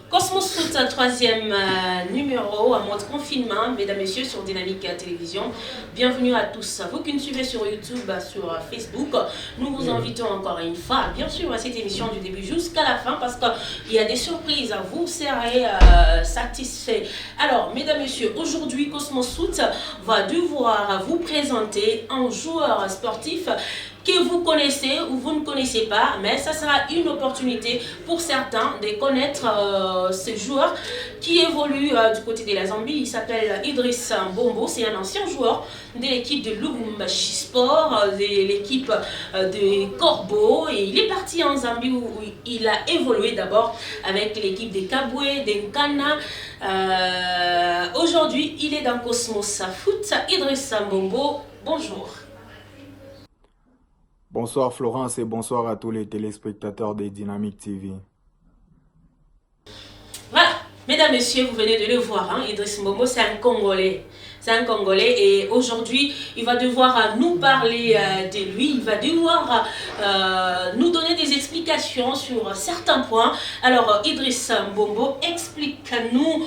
Cosmos Foot, troisième numéro en mode confinement, mesdames et messieurs, sur Dynamique Télévision. Bienvenue à tous. Vous qui nous suivez sur YouTube, sur Facebook, nous vous invitons encore une fois, bien sûr, à cette émission du début jusqu'à la fin parce qu'il y a des surprises. Vous serez satisfaits. Alors, mesdames et messieurs, aujourd'hui, Cosmos Foot va devoir vous présenter un joueur sportif que vous connaissez ou vous ne connaissez pas, mais ça sera une opportunité pour certains de connaître ce joueur qui évolue du côté de la Zambie. Il s'appelle Idriss Mbombo, c'est un ancien joueur de l'équipe de Lubumbashi Sport, de l'équipe de Corbeau, et il est parti en Zambie où il a évolué d'abord avec l'équipe de Kabwe, d'Enkana. Aujourd'hui, il est dans Cosmos Foot. Idriss Mbombo, bonjour. Bonsoir Florence et bonsoir à tous les téléspectateurs de Dynamique TV. Voilà, mesdames, messieurs, vous venez de le voir, hein? Idriss Mbombo, c'est un Congolais. C'est un Congolais et aujourd'hui, il va devoir nous parler de lui. Il va devoir nous donner des explications sur certains points. Alors, Idriss Mbombo, explique-nous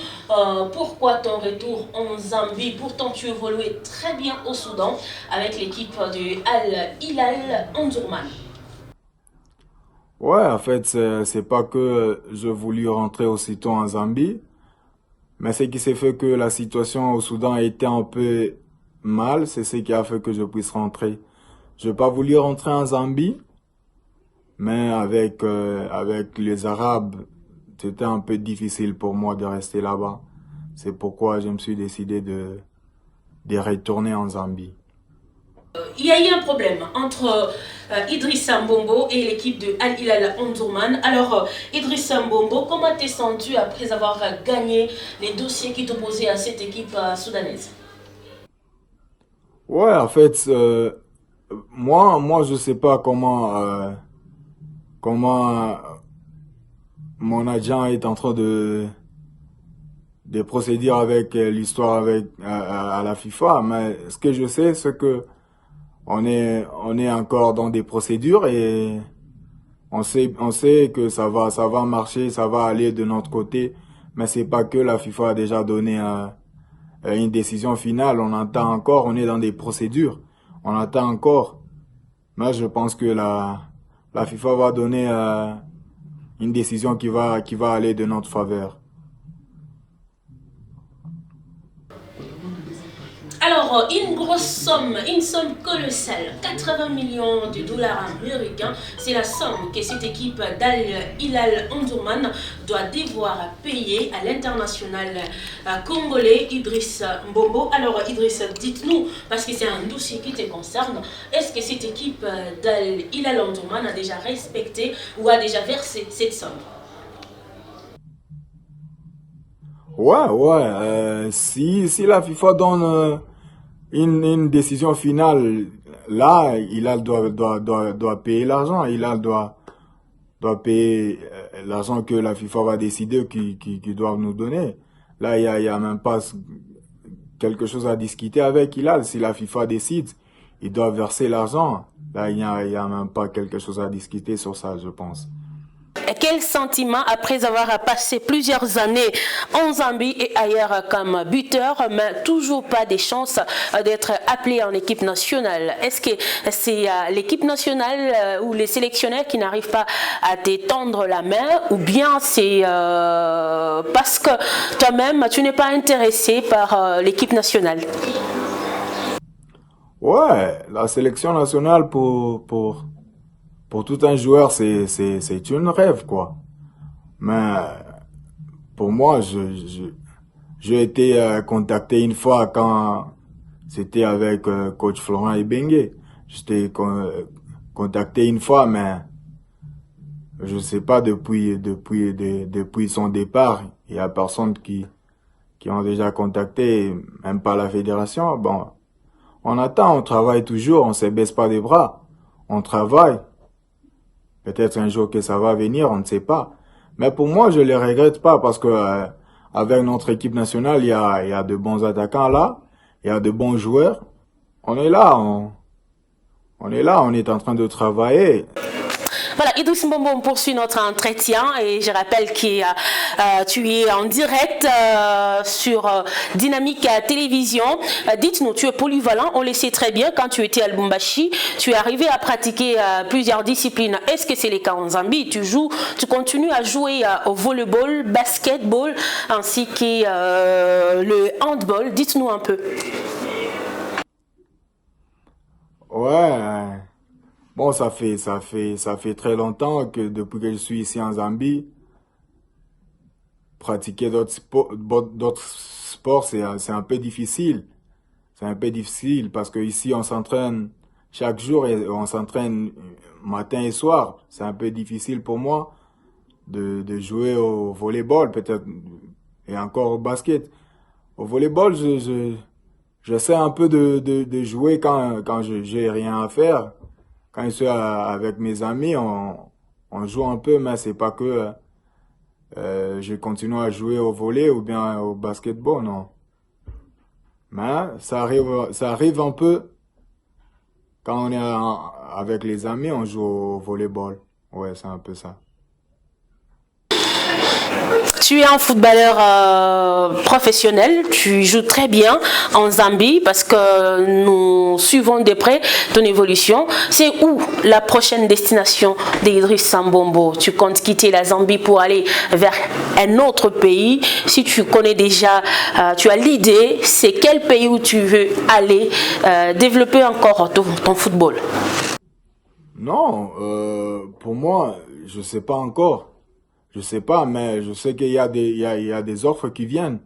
pourquoi ton retour en Zambie. Pourtant, tu évoluais très bien au Soudan avec l'équipe de Al Hilal Omdurman. Ouais, en fait, c'est pas que je voulus rentrer aussitôt en Zambie, mais ce qui s'est fait que la situation au Soudan était un peu mal, c'est ce qui a fait que je puisse rentrer. Je n'ai pas voulu rentrer en Zambie, mais avec les Arabes, c'était un peu difficile pour moi de rester là-bas. C'est pourquoi je me suis décidé de retourner en Zambie. Il y a eu un problème entre Idriss Mbombo et l'équipe de Al Hilal Omdurman. Alors, Idriss Mbombo, comment t'es senti après avoir gagné les dossiers qui t'opposaient à cette équipe soudanaise? Ouais, en fait, moi, je sais pas comment mon agent est en train de procéder avec l'histoire avec à la FIFA, mais ce que je sais, c'est que on est encore dans des procédures et on sait que ça va marcher, ça va aller de notre côté, mais c'est pas que la FIFA a déjà donné une décision finale. On attend encore, on est dans des procédures, on attend encore. Mais je pense que la FIFA va donner une décision qui va aller de notre faveur. Alors, une somme colossale, 80 millions de dollars américains, c'est la somme que cette équipe d'Al Hilal Omdurman doit devoir payer à l'international congolais Idriss Mbombo. Alors, Idriss, dites-nous, parce que c'est un dossier qui te concerne, est-ce que cette équipe d'Al Hilal Omdurman a déjà respecté ou a déjà versé cette somme? Ouais, si la FIFA donne une décision finale, là, Hilal doit payer l'argent. Hilal doit payer l'argent que la FIFA va décider qu'ils doivent nous donner. Là, il y a même pas quelque chose à discuter avec Hilal. Si la FIFA décide, ils doivent verser l'argent. Là, il y a même pas quelque chose à discuter sur ça, je pense. Quel sentiment après avoir passé plusieurs années en Zambie et ailleurs comme buteur, mais toujours pas des chances d'être appelé en équipe nationale? Est-ce que c'est l'équipe nationale ou les sélectionneurs qui n'arrivent pas à t'étendre la main, ou bien c'est parce que toi-même tu n'es pas intéressé par l'équipe nationale? Ouais, la sélection nationale pour tout un joueur, c'est une rêve, quoi. Mais pour moi, j'ai été contacté une fois quand c'était avec coach Florent Ibenge. J'étais contacté une fois, mais je sais pas depuis son départ, il y a personne qui ont déjà contacté, même pas la fédération. Bon, on attend, on travaille toujours, on se baisse pas les bras, on travaille. Peut-être un jour que ça va venir, on ne sait pas. Mais pour moi, je ne les regrette pas parce que avec notre équipe nationale, il y a de bons attaquants là, il y a de bons joueurs. On est là, on est en train de travailler. Voilà, Idriss Mbombo, on poursuit notre entretien et je rappelle que tu es en direct sur Dynamique Télévision. Dites-nous, tu es polyvalent, on le sait très bien, quand tu étais à Lubumbashi, tu es arrivé à pratiquer plusieurs disciplines. Est-ce que c'est le cas en Zambie? Tu continues à jouer au volleyball, basketball, ainsi que le handball. Dites-nous un peu. Ouais, bon, ça fait très longtemps que depuis que je suis ici en Zambie, pratiquer d'autres sports, c'est un peu difficile. C'est un peu difficile parce que ici on s'entraîne chaque jour et on s'entraîne matin et soir. C'est un peu difficile pour moi de jouer au volleyball peut-être et encore au basket. Au volleyball, j'essaie un peu de jouer quand j'ai rien à faire. Quand je suis avec mes amis, on joue un peu, mais c'est pas que je continue à jouer au volley ou bien au basketball, non. Mais ça arrive un peu quand on est avec les amis, on joue au volleyball. Ouais, c'est un peu ça. Tu es un footballeur professionnel, tu joues très bien en Zambie parce que nous suivons de près ton évolution. C'est où la prochaine destination d'Idriss Mbombo? Tu comptes quitter la Zambie pour aller vers un autre pays? Si tu connais déjà, tu as l'idée, c'est quel pays où tu veux aller développer encore ton football? Non, pour moi, je sais pas encore. Je sais pas, mais je sais qu'il y a des offres qui viennent,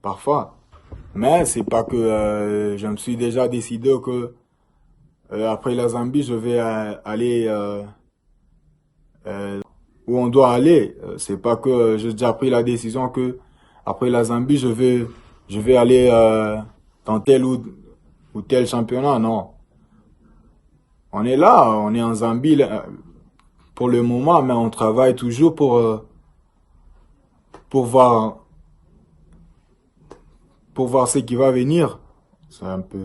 parfois. Mais c'est pas que je me suis déjà décidé que après la Zambie, je vais aller où on doit aller. C'est pas que j'ai déjà pris la décision que après la Zambie, je vais aller dans tel ou tel championnat. Non. On est là, on est en Zambie là, pour le moment, mais on travaille toujours pour voir ce qui va venir. C'est un peu...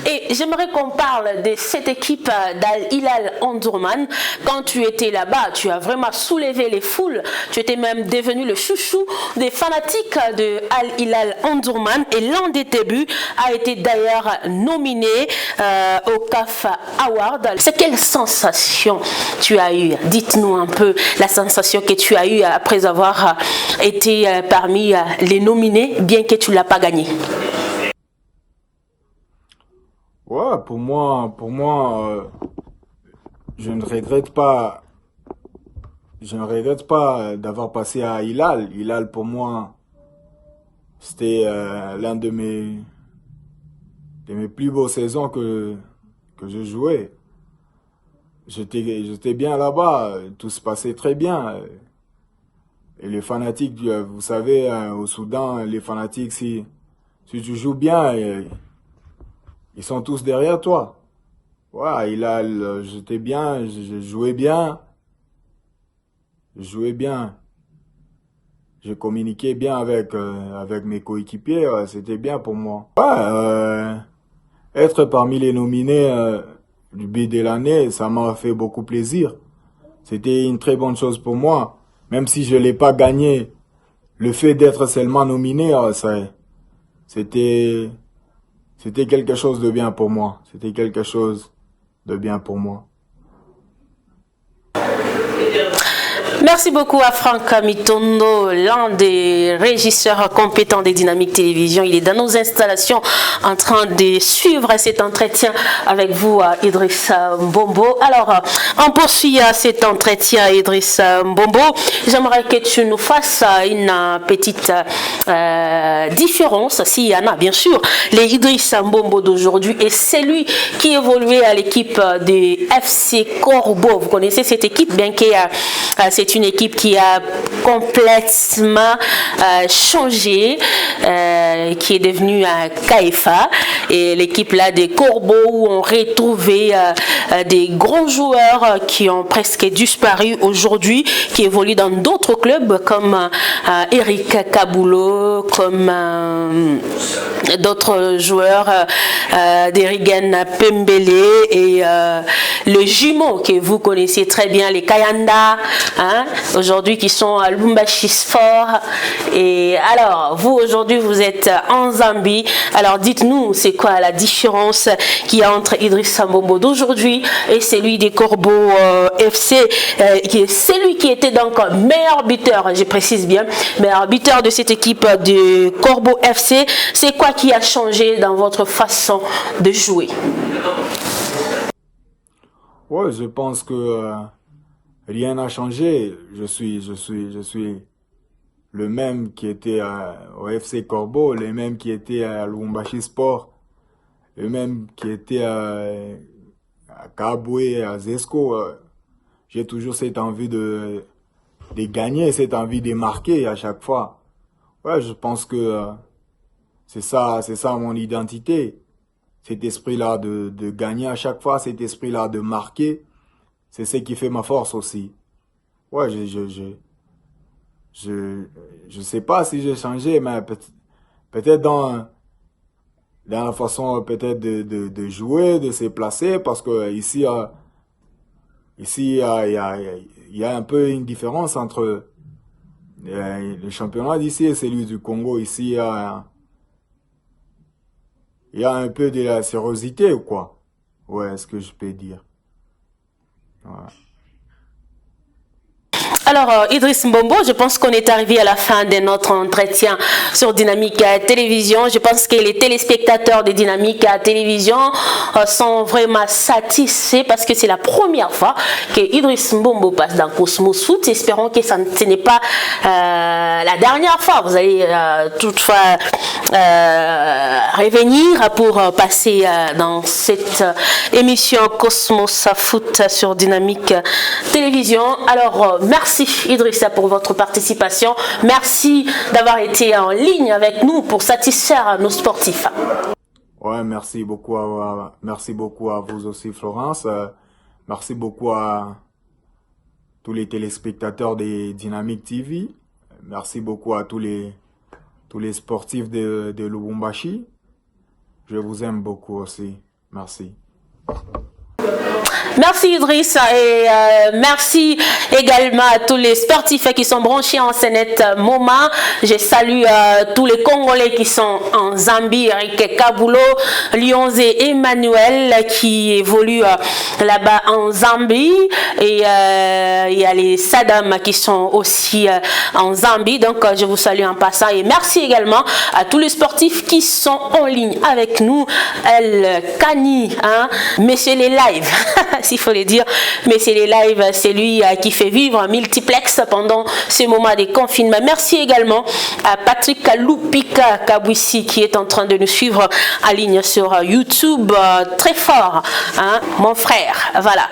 Et j'aimerais qu'on parle de cette équipe d'Al Hilal Omdurman. Quand tu étais là-bas, tu as vraiment soulevé les foules. Tu étais même devenu le chouchou des fanatiques de Al Hilal Omdurman. Et l'un de tes buts a été d'ailleurs nominé au CAF Award. C'est quelle sensation tu as eue? Dites-nous un peu la sensation que tu as eue après avoir été parmi les nominés, bien que tu ne l'as pas gagné. Ouais, pour moi, je ne regrette pas d'avoir passé à Hilal. Hilal, pour moi, c'était l'un de mes plus beaux saisons que je jouais. J'étais bien là-bas, tout se passait très bien. Et les fanatiques, vous savez, au Soudan, les fanatiques, si tu joues bien, ils sont tous derrière toi. Ouais, j'étais bien, je jouais bien. Je jouais bien. Je communiquais bien avec mes coéquipiers, c'était bien pour moi. Ouais, être parmi les nominés du but de l'année, ça m'a fait beaucoup plaisir. C'était une très bonne chose pour moi. Même si je l'ai pas gagné, le fait d'être seulement nominé, c'était quelque chose de bien pour moi. C'était quelque chose de bien pour moi. Merci beaucoup à Franck Mitondo, l'un des régisseurs compétents des Dynamiques Télévision. Il est dans nos installations en train de suivre cet entretien avec vous, Idriss Mbombo. Alors, on poursuit cet entretien, Idriss Mbombo. J'aimerais que tu nous fasses une petite différence, s'il y en a, bien sûr. Les Idriss Mbombo d'aujourd'hui et celui qui évoluait à l'équipe des FC Corbeau. Vous connaissez cette équipe, bien que c'est une équipe qui a complètement changé, qui est devenue KFA, et l'équipe là des Corbeaux où on retrouvait des grands joueurs qui ont presque disparu aujourd'hui, qui évoluent dans d'autres clubs comme Eric Kabulo, comme d'autres joueurs, d'Erigen Pembele et le jumeau que vous connaissez très bien, les Kayanda, hein, aujourd'hui qui sont à Lubumbashi Sport. Et alors, vous aujourd'hui, vous êtes en Zambie. Alors, dites-nous, c'est quoi la différence qu'il y a entre Idriss Mbombo d'aujourd'hui et celui des Corbeaux FC, qui est celui qui était donc meilleur buteur, je précise bien, meilleur buteur de cette équipe de Corbeaux FC. C'est quoi qui a changé dans votre façon de jouer? Ouais, je pense que rien n'a changé. Je suis le même qui était au FC Corbeau, le même qui était à Lubumbashi Sport, le même qui était à Kabwe, à Zesco. J'ai toujours cette envie de gagner, cette envie de marquer à chaque fois. Ouais, je pense que c'est ça mon identité. Cet esprit-là de gagner à chaque fois, cet esprit-là de marquer, c'est ce qui fait ma force aussi. Ouais, je sais pas si j'ai changé, mais peut-être dans la façon peut-être de jouer, de se placer, parce que ici il y a un peu une différence entre le championnat d'ici et celui du Congo. Ici, il y a un peu de la sérosité ou quoi? Ouais, est-ce que je peux dire? Ouais. Alors, Idriss Mbombo, je pense qu'on est arrivé à la fin de notre entretien sur Dynamique Télévision. Je pense que les téléspectateurs de Dynamique Télévision sont vraiment satisfaits parce que c'est la première fois que Idriss Mbombo passe dans Cosmos Foot. Espérons que ce n'est pas la dernière fois. Vous allez toutefois revenir pour passer dans cette émission Cosmos Foot sur Dynamique Télévision. Alors, merci Idrissa pour votre participation. Merci d'avoir été en ligne avec nous pour satisfaire nos sportifs. Ouais, merci beaucoup à vous aussi, Florence. Merci beaucoup à tous les téléspectateurs des Dynamique TV. Merci beaucoup à tous les sportifs de Lubumbashi. Je vous aime beaucoup aussi. Merci. Merci Idriss et merci également à tous les sportifs qui sont branchés en Sénète MoMA. Je salue tous les Congolais qui sont en Zambie, Eric Kabulo, Lyonze et Emmanuel qui évoluent là-bas en Zambie. Et il y a les Saddam qui sont aussi en Zambie. Donc je vous salue en passant et merci également à tous les sportifs qui sont en ligne avec nous. El Kani, hein, messieurs les lives. S'il faut le dire, mais c'est les lives, c'est lui qui fait vivre un multiplex pendant ce moment de confinement. Merci également à Patrick Lupika Kabwissi qui est en train de nous suivre en ligne sur YouTube, très fort, hein, mon frère. Voilà.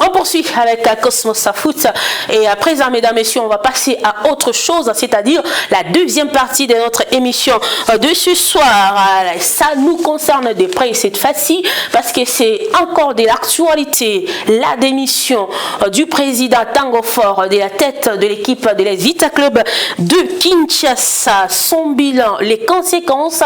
On poursuit avec Cosmos Foot et à présent, mesdames, messieurs, on va passer à autre chose, c'est-à-dire la deuxième partie de notre émission de ce soir. Ça nous concerne de près cette fois-ci parce que c'est encore de l'actualité. La démission du président Tango Fort de la tête de l'équipe de l'AS Vita Club de Kinshasa, son bilan, les conséquences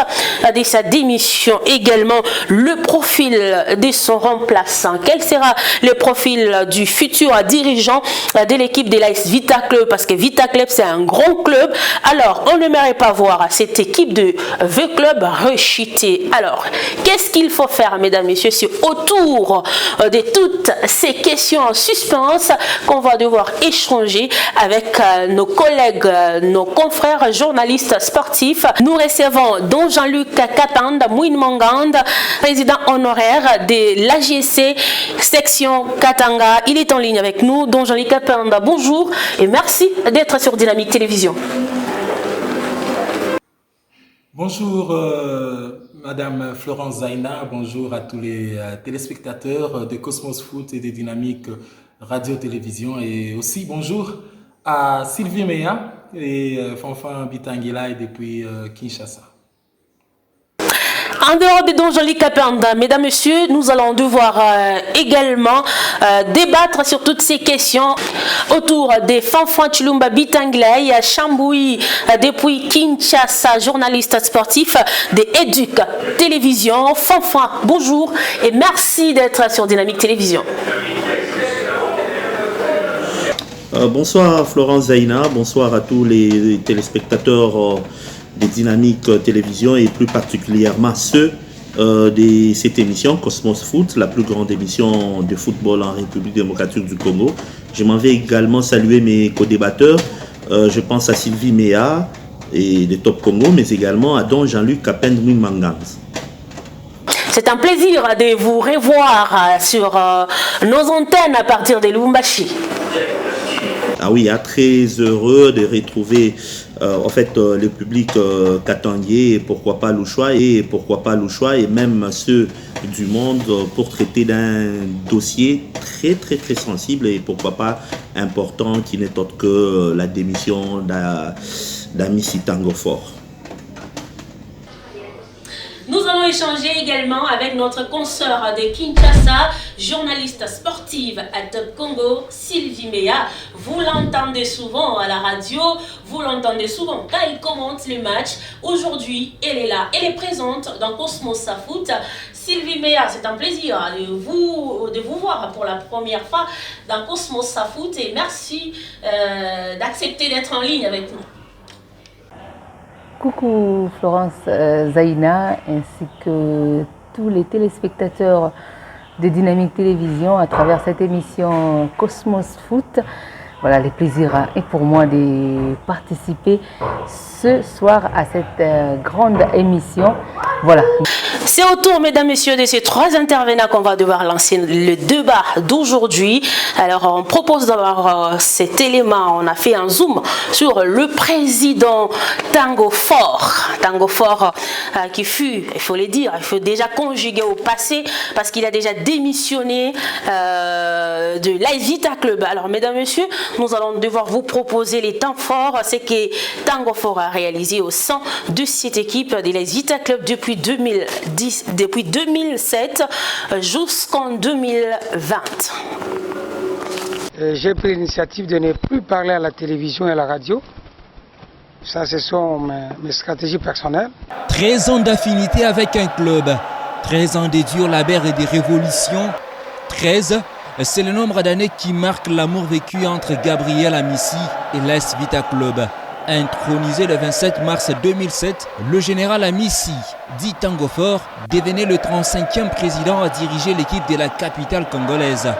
de sa démission, également le profil de son remplaçant. Quel sera le profil du futur dirigeant de l'équipe de l'AS Vita Club, parce que Vita Club c'est un grand club. Alors on n'aimerait pas voir cette équipe de V-Club rechuter. Alors qu'est-ce qu'il faut faire, mesdames, messieurs? C'est autour de toutes ces questions en suspens qu'on va devoir échanger avec nos collègues, nos confrères journalistes sportifs. Nous recevons Don Jean-Luc Katanda Mouine-Mangande, président honoraire de l'AGC section Katanga. Il est en ligne avec nous. Don Jean-Luc Katanda, bonjour et merci d'être sur Dynamique Télévision. Bonjour Madame Florence Zaina, bonjour à tous les téléspectateurs de Cosmos Foot et de Dynamique Radio-Télévision et aussi bonjour à Sylvie Meya et Fanfan Bitangila et depuis Kinshasa. En dehors de Don Joli Kapenda, mesdames, messieurs, nous allons devoir également débattre sur toutes ces questions autour des Fanfan Chilumba Bitanglay, Chamboui depuis Kinshasa, journaliste sportif de Éduc Télévision. Fanfan, bonjour et merci d'être sur Dynamique Télévision. Bonsoir Florence Zaina, bonsoir à tous les téléspectateurs de Dynamique Télévision et plus particulièrement ceux de cette émission Cosmos Foot, la plus grande émission de football en République démocratique du Congo. Je m'en vais également saluer mes co-débatteurs. Je pense à Sylvie Mea et de Top Congo, mais également à Don Jean-Luc Kapenda Mangans. C'est un plaisir de vous revoir sur nos antennes à partir de Lubumbashi. Ah oui, très heureux de retrouver le public katangais et pourquoi pas Louchois et même ceux du monde pour traiter d'un dossier très sensible et pourquoi pas important qui n'est autre que la démission d'Amissi Tango Fort. Nous allons échanger également avec notre consoeur de Kinshasa, journaliste sportive à Top Congo, Sylvie Mea. Vous l'entendez souvent à la radio, vous l'entendez souvent quand elle commente les matchs. Aujourd'hui, elle est là, elle est présente dans Cosmos Foot. Sylvie Mea, c'est un plaisir de vous voir pour la première fois dans Cosmos Foot et merci d'accepter d'être en ligne avec nous. Coucou Florence Zaina ainsi que tous les téléspectateurs de Dynamique Télévision à travers cette émission Cosmos Foot. Voilà, le plaisir est pour moi de participer ce soir à cette grande émission. Voilà. C'est au tour, mesdames, messieurs, de ces trois intervenants qu'on va devoir lancer le débat d'aujourd'hui. Alors, on propose d'avoir cet élément. On a fait un zoom sur le président Tango Fort. Tango Fort qui fut, il faut le dire, il faut déjà conjuguer au passé parce qu'il a déjà démissionné de l'Aisita Club. Alors, mesdames, messieurs, nous allons devoir vous proposer les temps forts. C'est que Tango Fort a réalisé au sein de cette équipe de l'Aisita Club depuis 2007 jusqu'en 2020. J'ai pris l'initiative de ne plus parler à la télévision et à la radio. Ça, ce sont mes stratégies personnelles. 13 ans d'affinité avec un club, 13 ans de durs labeur et de révolution. 13, c'est le nombre d'années qui marque l'amour vécu entre Gabriel Amissi et l'AS Vita Club. Intronisé le 27 mars 2007, le général Amissi, dit Tango Fort, devenait le 35e président à diriger l'équipe de la capitale congolaise.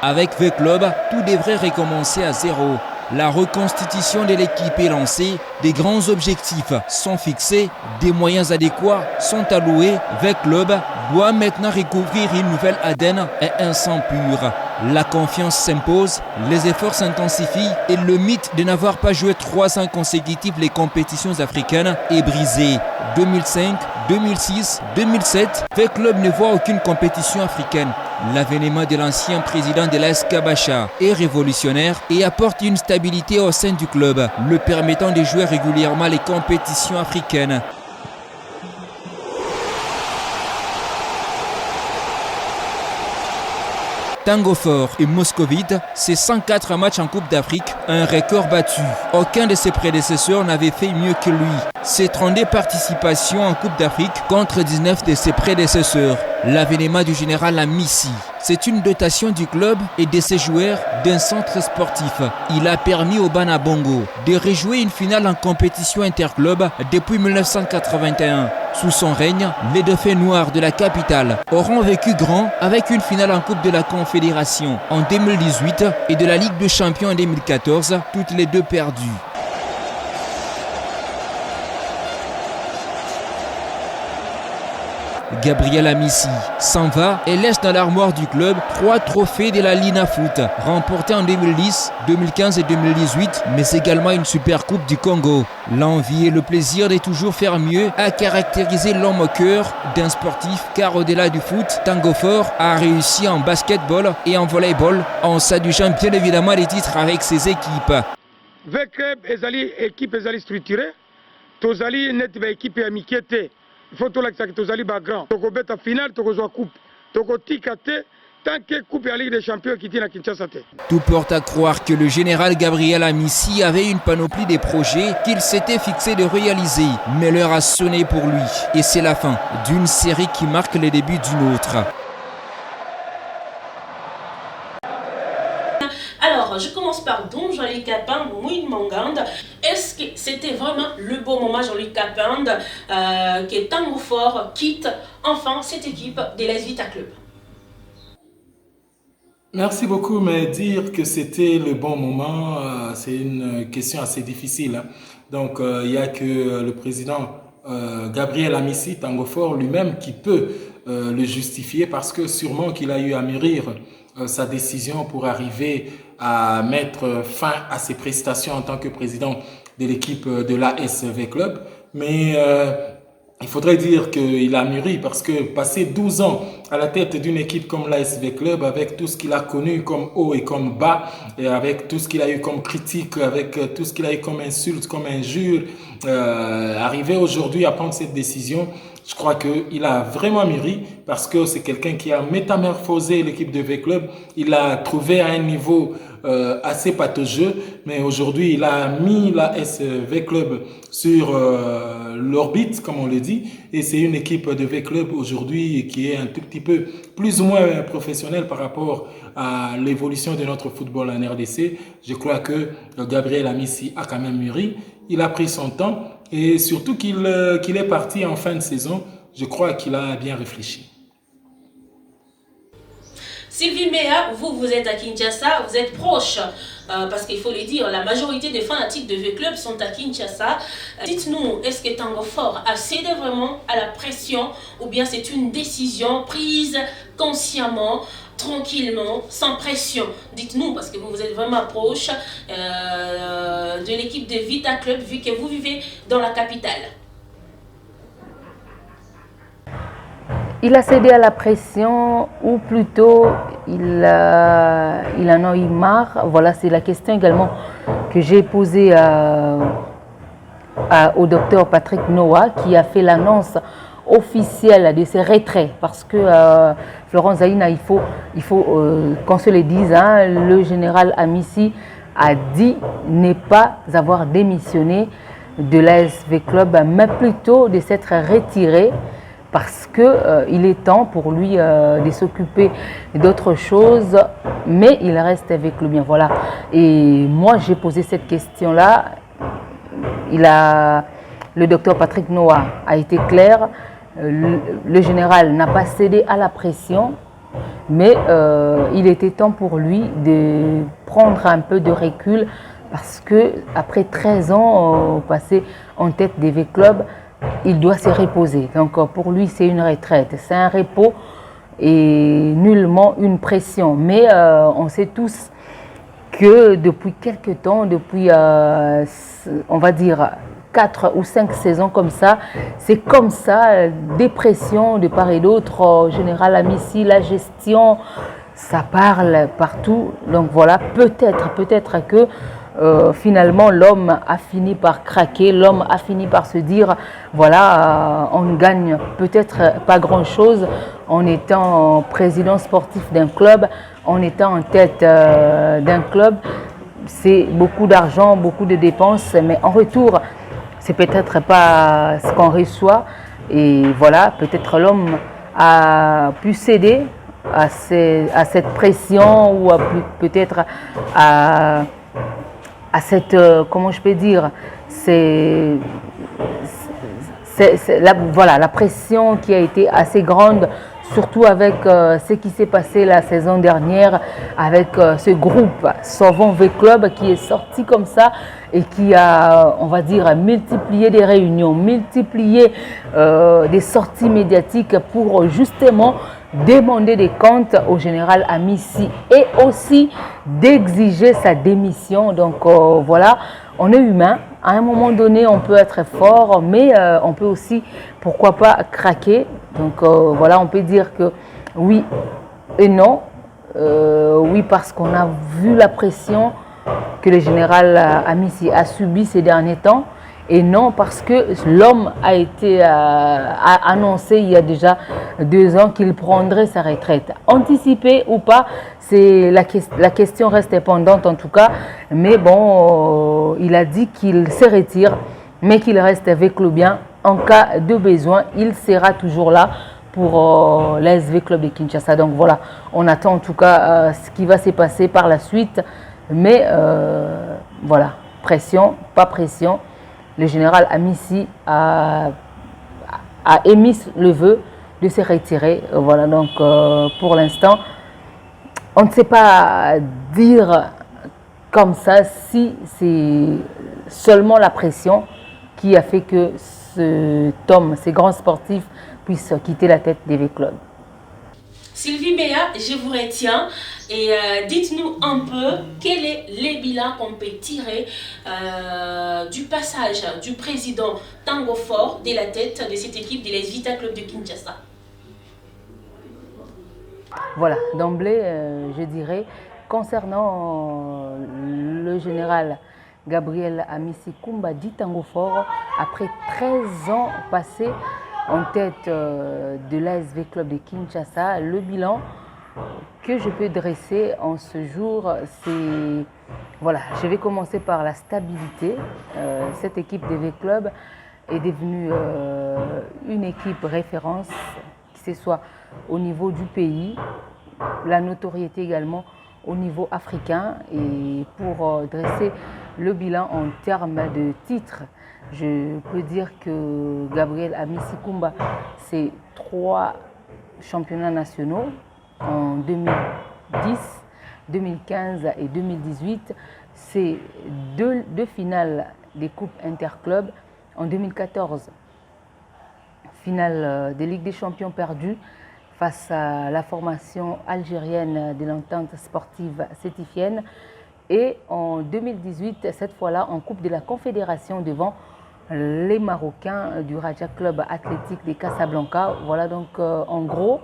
Avec V Club, tout devrait recommencer à zéro. La reconstitution de l'équipe est lancée, des grands objectifs sont fixés, des moyens adéquats sont alloués. V Club doit maintenant recouvrir une nouvelle ADN et un sang pur. La confiance s'impose, les efforts s'intensifient et le mythe de n'avoir pas joué 3 ans consécutifs les compétitions africaines est brisé. 2005, 2006, 2007, V Club ne voit aucune compétition africaine. L'avènement de l'ancien président de l'AS Kabacha est révolutionnaire et apporte une stabilité au sein du club, le permettant de jouer régulièrement les compétitions africaines. Tango Fort et Moscovite, c'est 104 matchs en Coupe d'Afrique, un record battu. Aucun de ses prédécesseurs n'avait fait mieux que lui. C'est 32 participations en Coupe d'Afrique contre 19 de ses prédécesseurs. L'avènement du général Amissi, c'est une dotation du club et de ses joueurs d'un centre sportif. Il a permis au Bana Bongo de rejouer une finale en compétition interclub depuis 1981. Sous son règne, les Dauphins noirs de la capitale auront vécu grand avec une finale en Coupe de la Confédération en 2018 et de la Ligue des Champions en 2014, toutes les deux perdues. Gabriel Amissi s'en va et laisse dans l'armoire du club 3 trophées de la Lina Foot, remportés en 2010, 2015 et 2018, mais également une super coupe du Congo. L'envie et le plaisir de toujours faire mieux a caractérisé l'homme au cœur d'un sportif, car au-delà du foot, Tango Fort a réussi en basketball et en volleyball, en s'adjugeant bien évidemment les titres avec ses équipes. V Club ezali équipe ezali structurée tozali net ba équipe ya mike te. Il faut tolakisa ke tozali ba grand. Tokobeta finale tokozwa coupe. Tokotika te tant que coupe ya Ligue des Champions qui tient à Kinshasa te. Tout porte à croire que le général Gabriel Amissi avait une panoplie des projets qu'il s'était fixé de réaliser. Mais l'heure a sonné pour lui. Et c'est la fin d'une série qui marque les débuts d'une autre. Alors, je commence par Don Jean-Luc Capin, Mouine Mangande. Est-ce que c'était vraiment le bon moment, Jean-Luc Capin, que Tango Fort quitte enfin cette équipe de l'AS Vita Club? Merci beaucoup, mais dire que c'était le bon moment, c'est une question assez difficile. Hein. Donc, il n'y a que le président Gabriel Amissi, Tango Fort lui-même, qui peut le justifier parce que sûrement qu'il a eu à mûrir sa décision pour arriver à mettre fin à ses prestations en tant que président de l'équipe de l'ASV Club. Mais il faudrait dire qu'il a mûri parce que passer 12 ans à la tête d'une équipe comme l'ASV Club, avec tout ce qu'il a connu comme haut et comme bas, et avec tout ce qu'il a eu comme critique, avec tout ce qu'il a eu comme insulte, comme injure, arriver aujourd'hui à prendre cette décision, je crois qu'il a vraiment mûri parce que c'est quelqu'un qui a métamorphosé l'équipe de V-Club. Il l'a trouvé à un niveau assez pataugeux, mais aujourd'hui il a mis la SV Club sur l'orbite, comme on le dit, et c'est une équipe de V-Club aujourd'hui qui est un tout petit peu plus ou moins professionnelle par rapport à l'évolution de notre football en RDC. Je crois que Gabriel Amissi a quand même mûri, il a pris son temps et surtout qu'il est parti en fin de saison, je crois qu'il a bien réfléchi. Sylvie Mea, vous êtes à Kinshasa, vous êtes proche, parce qu'il faut le dire, la majorité des fanatiques de V-Club sont à Kinshasa. Dites-nous, est-ce que Tango Fort a cédé vraiment à la pression ou bien c'est une décision prise consciemment, tranquillement, sans pression? Dites-nous, parce que vous êtes vraiment proche de l'équipe de Vita Club, vu que vous vivez dans la capitale. Il a cédé à la pression ou plutôt il en a eu marre. Voilà, c'est la question également que j'ai posée au docteur Patrick Noah qui a fait l'annonce officielle de ses retraits parce que Florent Zaïna, il faut qu'on se le dise, hein, le général Amissi a dit ne pas avoir démissionné de l'ASV Club, mais plutôt de s'être retiré parce qu'il est temps pour lui de s'occuper d'autres choses, mais il reste avec le bien. Voilà. Et moi, j'ai posé cette question-là. Le docteur Patrick Noah a été clair. Le général n'a pas cédé à la pression, mais il était temps pour lui de prendre un peu de recul parce qu'après 13 ans passés en tête des V-Clubs, il doit se reposer. Donc pour lui, c'est une retraite, c'est un repos et nullement une pression. Mais on sait tous que depuis quelques temps, depuis, on va dire, 4 ou 5 saisons comme ça, c'est comme ça, des pressions de part et d'autre, général Amissi, la gestion, ça parle partout. Donc voilà, peut-être que finalement l'homme a fini par craquer, l'homme a fini par se dire voilà, on ne gagne peut-être pas grand-chose en étant président sportif d'un club, en étant en tête d'un club. C'est beaucoup d'argent, beaucoup de dépenses, mais en retour, c'est peut-être pas ce qu'on reçoit. Et voilà, peut-être l'homme a pu céder à cette pression ou peut-être à cette, comment je peux dire, voilà, la pression qui a été assez grande, surtout avec ce qui s'est passé la saison dernière, avec ce groupe Sauvons V-Club qui est sorti comme ça et qui a, on va dire, multiplié des réunions, multiplié des sorties médiatiques pour justement demander des comptes au général Amissi et aussi d'exiger sa démission. Donc voilà, on est humain. À un moment donné, on peut être fort, mais on peut aussi, pourquoi pas, craquer. Donc voilà, on peut dire que oui et non. Oui, parce qu'on a vu la pression que le général Amissi a subie ces derniers temps. et non parce que l'homme a annoncé il y a déjà 2 ans qu'il prendrait sa retraite. Anticipé ou pas, la question reste pendante en tout cas, mais bon, il a dit qu'il se retire, mais qu'il reste avec le bien. En cas de besoin, il sera toujours là pour l'ASV Club de Kinshasa. Donc voilà, on attend en tout cas ce qui va se passer par la suite, mais voilà, pression, pas pression. Le général Amissi a émis le vœu de se retirer. Voilà, donc pour l'instant, on ne sait pas dire comme ça si c'est seulement la pression qui a fait que ces grands sportifs puissent quitter la tête des V-Clubs. Sylvie Béa, je vous retiens et dites-nous un peu quel est le bilan qu'on peut tirer du passage du président Tango Fort de la tête de cette équipe de l'AS Vita Club de Kinshasa. Voilà, d'emblée, je dirais, concernant le général Gabriel Amissi Kumba dit Tango Fort, après 13 ans passés en tête de l'ASV Club de Kinshasa, le bilan que je peux dresser en ce jour, c'est... Voilà, je vais commencer par la stabilité. Cette équipe de V-Club est devenue une équipe référence, que ce soit au niveau du pays, la notoriété également au niveau africain. Et pour dresser le bilan en termes de titres, je peux dire que Gabriel Amissi Kumba, c'est 3 championnats nationaux en 2010, 2015 et 2018. C'est deux finales des coupes interclubs en 2014. Finale des Ligues des Champions perdue face à la formation algérienne de l'entente sportive sétifienne. Et en 2018, cette fois-là, en Coupe de la Confédération devant les Marocains du Raja Club Athlétique de Casablanca. Voilà donc en gros,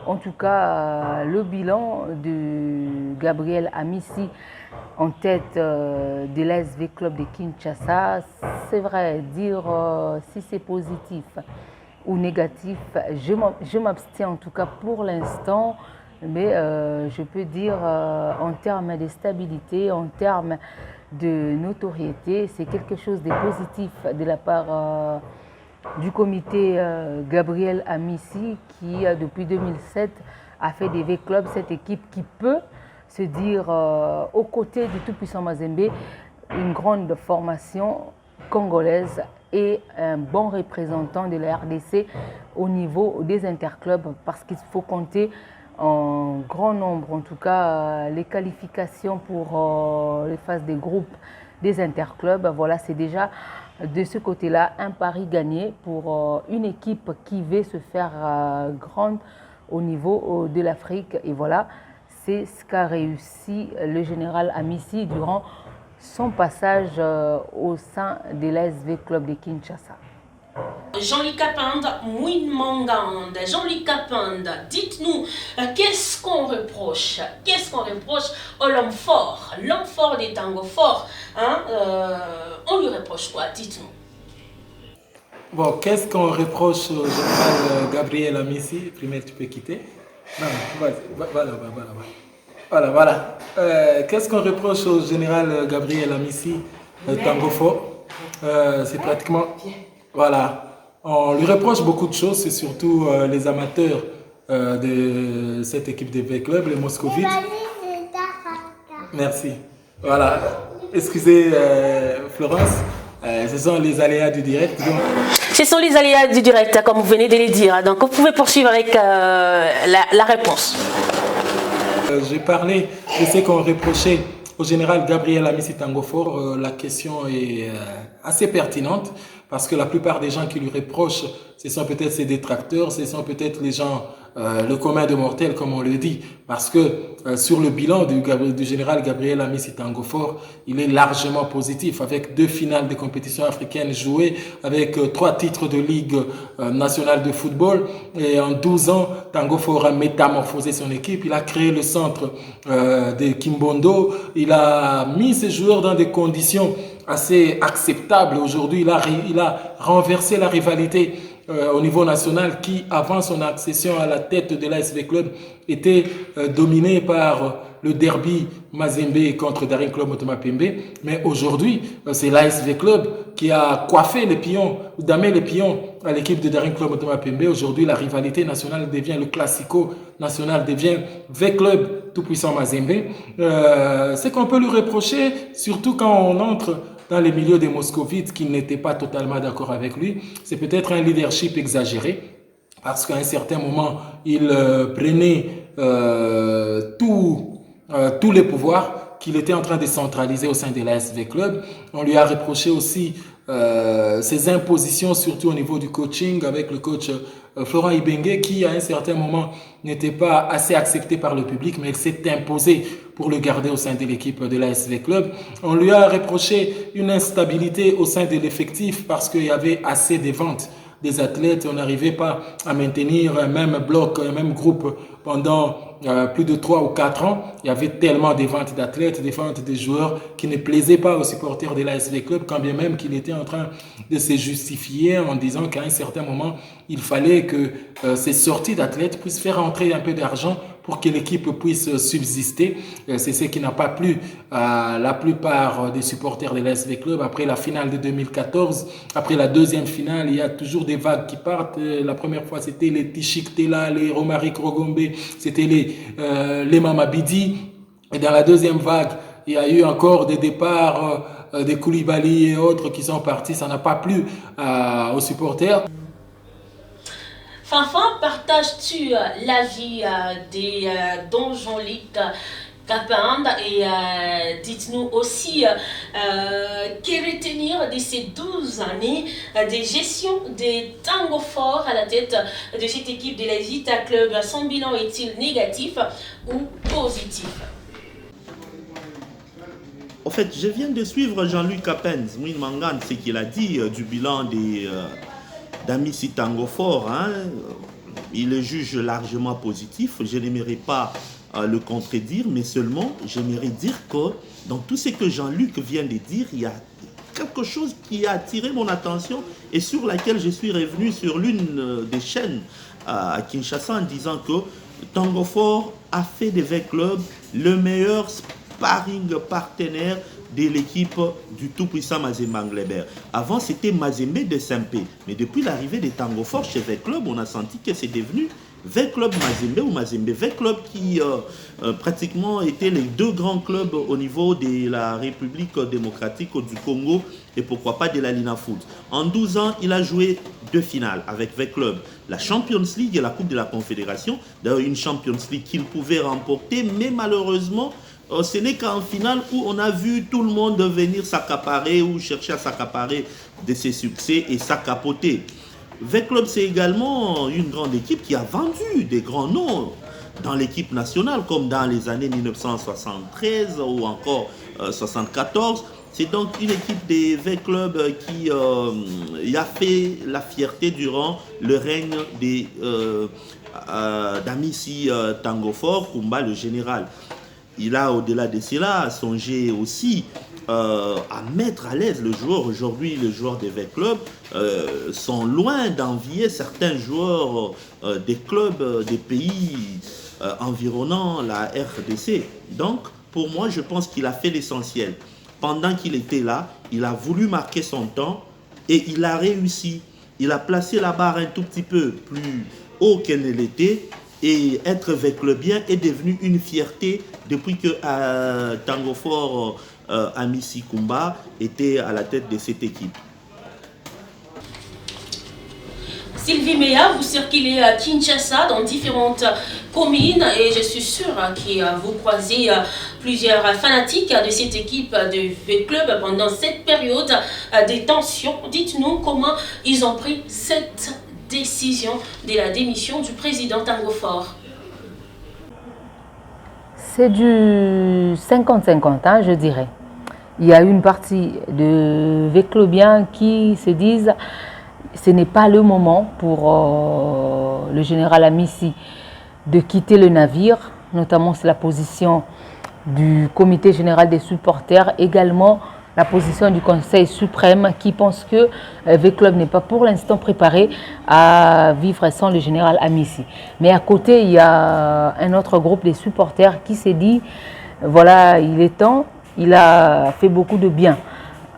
en tout cas, le bilan de Gabriel Amissi en tête de l'ASV Club de Kinshasa. C'est vrai, dire si c'est positif ou négatif, je m'abstiens en tout cas pour l'instant. Mais je peux dire en termes de stabilité, en termes de notoriété, c'est quelque chose de positif de la part du comité Gabriel Amissi qui, depuis 2007, a fait des V-Clubs, cette équipe qui peut se dire aux côtés du tout-puissant Mazembe, une grande formation congolaise et un bon représentant de la RDC au niveau des interclubs, parce qu'il faut compter en grand nombre, en tout cas, les qualifications pour les phases des groupes des interclubs. Voilà, c'est déjà de ce côté-là un pari gagné pour une équipe qui veut se faire grande au niveau de l'Afrique. Et voilà, c'est ce qu'a réussi le général Amissi durant son passage au sein de l'ASV Club de Kinshasa. Jean-Luc Capande, Mouine Mangande, Jean-Luc Capande, dites-nous, qu'est-ce qu'on reproche à l'homme fort des Tango Fort, hein, on lui reproche quoi, dites-nous. Bon, qu'est-ce qu'on reproche au général Gabriel Amissi? Primaire, tu peux quitter. Non, voilà. Qu'est-ce qu'on reproche au général Gabriel Amissi Tango Fort? C'est pratiquement... Voilà, on lui reproche beaucoup de choses, c'est surtout les amateurs de cette équipe de V-Club, les Moscovites. Merci. Voilà, excusez Florence, ce sont les aléas du direct. Donc... Ce sont les aléas du direct, comme vous venez de les dire, donc vous pouvez poursuivre avec la réponse. J'ai parlé de ce qu'on reprochait au général Gabriel Amissi Tango Fort. La question est assez pertinente. Parce que la plupart des gens qui lui reprochent, ce sont peut-être ses détracteurs, ce sont peut-être les gens, le commun de mortels, comme on le dit. Parce que sur le bilan du général Gabriel Amissi Tango Fort, il est largement positif, avec 2 finales de compétition africaine jouées, avec 3 titres de Ligue nationale de football. Et en 12 ans, Tango Fort a métamorphosé son équipe. Il a créé le centre de Kimbondo. Il a mis ses joueurs dans des conditions assez acceptable aujourd'hui. Il a renversé la rivalité au niveau national qui, avant son accession à la tête de l'ASV Club, était dominé par le derby Mazembe contre Daring Club Motema Pembe. Mais aujourd'hui, c'est l'ASV Club qui a coiffé les pions, ou damé les pions à l'équipe de Daring Club Motema Pembe. Aujourd'hui, la rivalité nationale devient, le classico national devient V Club tout-puissant Mazembe. C'est qu'on peut lui reprocher, surtout quand on entre dans les milieux des moscovites qui n'étaient pas totalement d'accord avec lui, c'est peut-être un leadership exagéré, parce qu'à un certain moment, il prenait tous les pouvoirs qu'il était en train de centraliser au sein de l'ASV Club. On lui a reproché aussi ses impositions, surtout au niveau du coaching, avec le coach Florent Ibenge, qui à un certain moment n'était pas assez accepté par le public, mais s'est imposé pour le garder au sein de l'équipe de l'ASV Club. On lui a reproché une instabilité au sein de l'effectif parce qu'il y avait assez de ventes des athlètes. On n'arrivait pas à maintenir un même bloc, un même groupe pendant plus de 3 ou 4 ans. Il y avait tellement de ventes d'athlètes, des ventes de joueurs qui ne plaisaient pas aux supporters de l'ASV Club, quand bien même qu'il était en train de se justifier en disant qu'à un certain moment, il fallait que ces sorties d'athlètes puissent faire entrer un peu d'argent pour que l'équipe puisse subsister. C'est ce qui n'a pas plu à la plupart des supporters de l'ASV Club. Après la finale de 2014, après la deuxième finale, il y a toujours des vagues qui partent. La première fois, c'était les Tichik Tela, les Romaric Rogombe, c'était les Mamabidi. Et dans la deuxième vague, il y a eu encore des départs des Koulibaly et autres qui sont partis. Ça n'a pas plu aux supporters. Fanfan, partages-tu l'avis des dont Jean-Luc Capinde et dites-nous aussi que retenir de ces 12 années de gestion des Tango Fort à la tête de cette équipe de la Vita Club. Son bilan est-il négatif ou positif? En fait, je viens de suivre Jean-Luc Capenz, Mouine Mangan, ce qu'il a dit du bilan d'Amici Tango Fort. Hein. Il le juge largement positif. Je n'aimerais pas le contredire, mais seulement j'aimerais dire que dans tout ce que Jean-Luc vient de dire, il y a quelque chose qui a attiré mon attention et sur laquelle je suis revenu sur l'une des chaînes à Kinshasa en disant que Tango Fort a fait de V-Club le meilleur sparring partenaire de l'équipe du tout-puissant Mazembe Anglebert. Avant, c'était Mazembe de Saint-Pé. Mais depuis l'arrivée des Tango Fort chez V-Club, on a senti que c'est devenu V-Club Mazembe ou Mazembe V-Club qui pratiquement étaient les deux grands clubs au niveau de la République démocratique du Congo et pourquoi pas de la Lina Foot. En 12 ans, il a joué 2 finales avec V-Club, la Champions League et la Coupe de la Confédération. D'ailleurs, une Champions League qu'il pouvait remporter, mais malheureusement, ce n'est qu'en finale où on a vu tout le monde venir s'accaparer ou chercher à s'accaparer de ses succès et s'accapoter. V-Club, c'est également une grande équipe qui a vendu des grands noms dans l'équipe nationale, comme dans les années 1973 ou encore 1974. C'est donc une équipe des V-Club qui a fait la fierté durant le règne d'Amici Tango Fort, Kumba le général. Il a, au-delà de cela, songé aussi à mettre à l'aise le joueur. Aujourd'hui, les joueurs des V-Club sont loin d'envier certains joueurs des clubs des pays environnant la RDC. Donc, pour moi, je pense qu'il a fait l'essentiel. Pendant qu'il était là, il a voulu marquer son temps et il a réussi. Il a placé la barre un tout petit peu plus haut qu'elle ne l'était. Et être V-Clubien est devenu une fierté depuis que Tango Fort Amici Kumba était à la tête de cette équipe. Sylvie Meya, vous circulez à Kinshasa dans différentes communes et je suis sûre que vous croisez plusieurs fanatiques de cette équipe de V-Club pendant cette période de tension. Dites-nous comment ils ont pris cette décision de la démission du président Tango Fort. C'est du 50-50, hein, je dirais. Il y a une partie de V-Clubiens qui se disent ce n'est pas le moment pour le général Amici de quitter le navire, notamment c'est la position du comité général des supporters, également la position du Conseil suprême qui pense que V-Club n'est pas pour l'instant préparé à vivre sans le général Amissi. Mais à côté, il y a un autre groupe de supporters qui s'est dit, voilà, il est temps, il a fait beaucoup de bien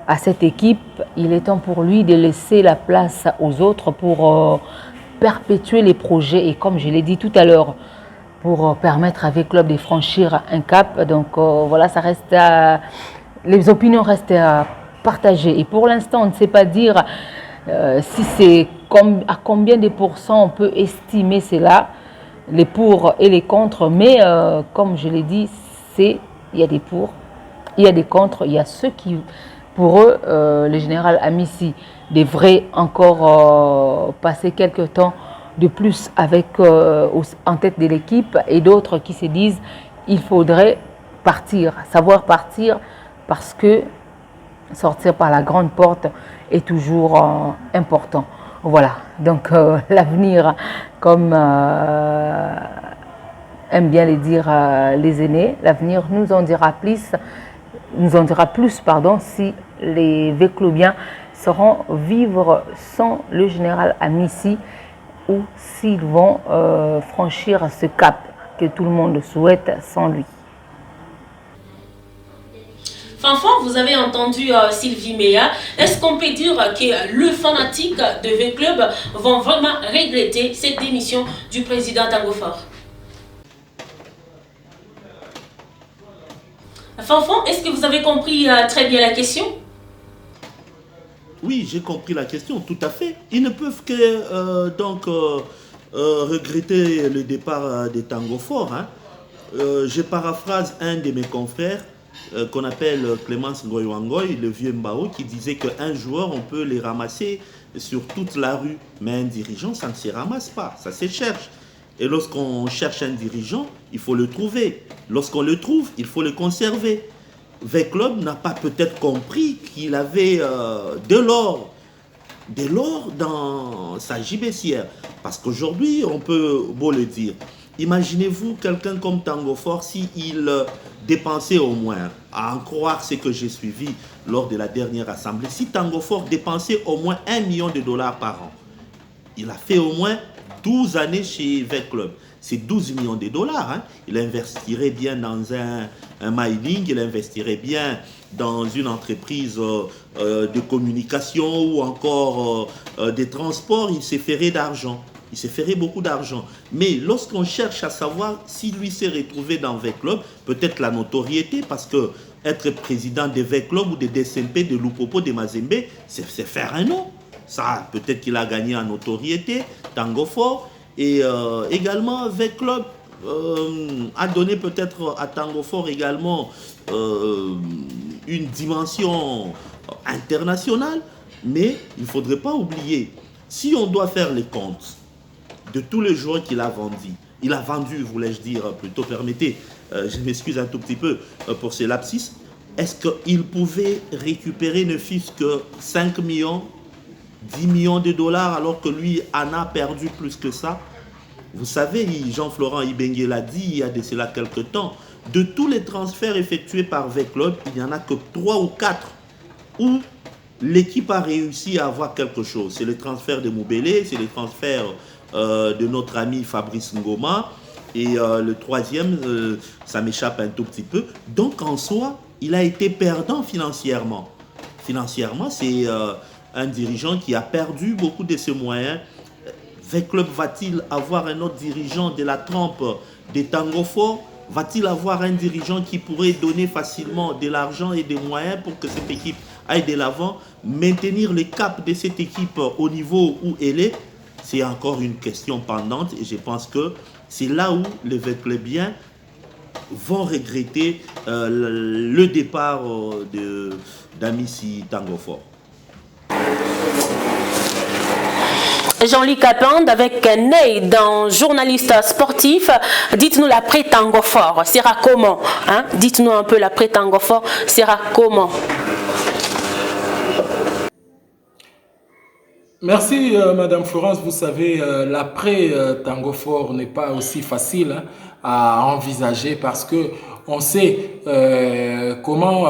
à cette équipe, il est temps pour lui de laisser la place aux autres pour perpétuer les projets et comme je l'ai dit tout à l'heure, pour permettre à V-Club de franchir un cap. Donc voilà, ça reste les opinions restent à partager. Et pour l'instant, on ne sait pas dire si c'est à combien de pourcents on peut estimer cela, les pour et les contre. Mais comme je l'ai dit, il y a des pour, il y a des contre, il y a ceux qui, pour eux, le général Amissi devrait encore passer quelques temps de plus avec, en tête de l'équipe et d'autres qui se disent il faudrait partir, savoir partir parce que sortir par la grande porte est toujours important. Voilà, donc l'avenir, comme aiment bien le dire les aînés, l'avenir nous en dira plus, si les V-Clubiens sauront vivre sans le général Amissi ou s'ils vont franchir ce cap que tout le monde souhaite sans lui. Fanfan, vous avez entendu Sylvie Meya. Est-ce qu'on peut dire que le fanatique de V-Club vont vraiment regretter cette démission du président Tango Fort? Fanfan, est-ce que vous avez compris très bien la question? Oui, j'ai compris la question, tout à fait. Ils ne peuvent que regretter le départ de Tango Fort. Hein. Je paraphrase un de mes confrères qu'on appelle Clémence Ngoy-Wangoy, le vieux Mbao, qui disait qu'un joueur, on peut les ramasser sur toute la rue, mais un dirigeant, ça ne se ramasse pas, ça se cherche. Et lorsqu'on cherche un dirigeant, il faut le trouver. Lorsqu'on le trouve, il faut le conserver. V-Club n'a pas peut-être compris qu'il avait de l'or dans sa gibecière. Parce qu'aujourd'hui, on peut beau le dire. Imaginez-vous quelqu'un comme Tango Fort, s'il dépensait au moins, à en croire ce que j'ai suivi lors de la dernière assemblée, si Tango Fort dépensait au moins $1 million par an, il a fait au moins 12 années chez V-Club. C'est 12 millions de dollars. Hein. Il investirait bien dans un mining, il investirait bien dans une entreprise de communication ou encore des transports, il se ferait d'argent. Il se ferait beaucoup d'argent. Mais lorsqu'on cherche à savoir si lui s'est retrouvé dans V-Club, peut-être la notoriété, parce que être président de V-Club ou de DSMP, de Lupopo, de Mazembe, c'est faire un nom. Ça, peut-être qu'il a gagné en notoriété, Tango Fort. Et également, V-Club a donné peut-être à Tango Fort également une dimension internationale. Mais il ne faudrait pas oublier, si on doit faire les comptes de tous les joueurs qu'il a vendus, il a vendu, voulais-je dire, plutôt, permettez, je m'excuse un tout petit peu pour ces lapsus, est-ce qu'il pouvait récupérer ne fût-ce que 5 millions, 10 millions de dollars alors que lui en a perdu plus que ça? Vous savez, Jean-Florent Ibengue l'a dit il y a de cela quelques temps, de tous les transferts effectués par V-Club, il n'y en a que 3 ou 4 où l'équipe a réussi à avoir quelque chose. C'est le transfert de Moubélé, c'est le transfert de notre ami Fabrice Ngoma, et le troisième, ça m'échappe un tout petit peu. Donc en soi, il a été perdant financièrement. Financièrement, c'est un dirigeant qui a perdu beaucoup de ses moyens. V-Club va-t-il avoir un autre dirigeant de la trempe de Tango Fort? Va-t-il avoir un dirigeant qui pourrait donner facilement de l'argent et des moyens pour que cette équipe aille de l'avant? Maintenir le cap de cette équipe au niveau où elle est, c'est encore une question pendante, et je pense que c'est là où les V-Clubiens vont regretter le départ d'Amissi Tango Fort. Jean-Luc Capland avec Ney dans Journaliste sportif. Dites-nous l'après Tango Fort sera comment, hein? Dites-nous un peu l'après Tango Fort sera comment? Merci Madame Florence. Vous savez, l'après Tango Fort n'est pas aussi facile à envisager parce que on sait comment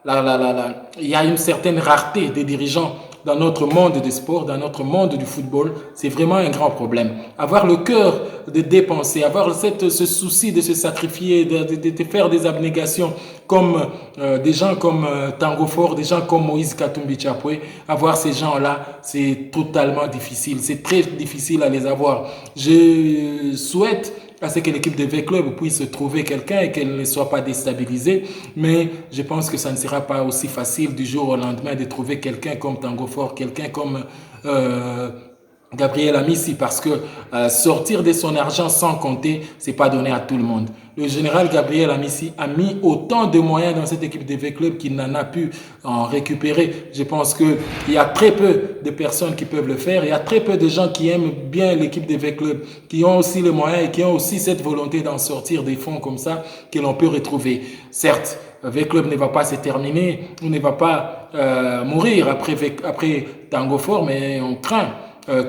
il y a une certaine rareté des dirigeants dans notre monde des sports, dans notre monde du football. C'est vraiment un grand problème. Avoir le cœur de dépenser, avoir ce souci de se sacrifier, de faire des abnégations comme des gens comme Tango Fort, des gens comme Moïse Katumbi Chapwe, avoir ces gens-là, c'est totalement difficile. C'est très difficile à les avoir. Je souhaite à ce que l'équipe de V-Club puisse trouver quelqu'un et qu'elle ne soit pas déstabilisée. Mais je pense que ça ne sera pas aussi facile du jour au lendemain de trouver quelqu'un comme Tango Fort, quelqu'un comme Gabriel Amissi, parce que sortir de son argent sans compter, c'est pas donné à tout le monde. Le général Gabriel Amissi a mis autant de moyens dans cette équipe de V-Club qu'il n'en a pu en récupérer. Je pense qu'il y a très peu de personnes qui peuvent le faire. Il y a très peu de gens qui aiment bien l'équipe de V-Club, qui ont aussi les moyens et qui ont aussi cette volonté d'en sortir des fonds comme ça que l'on peut retrouver. Certes, V-Club ne va pas se terminer, on ne va pas mourir après Tango Fort, mais on craint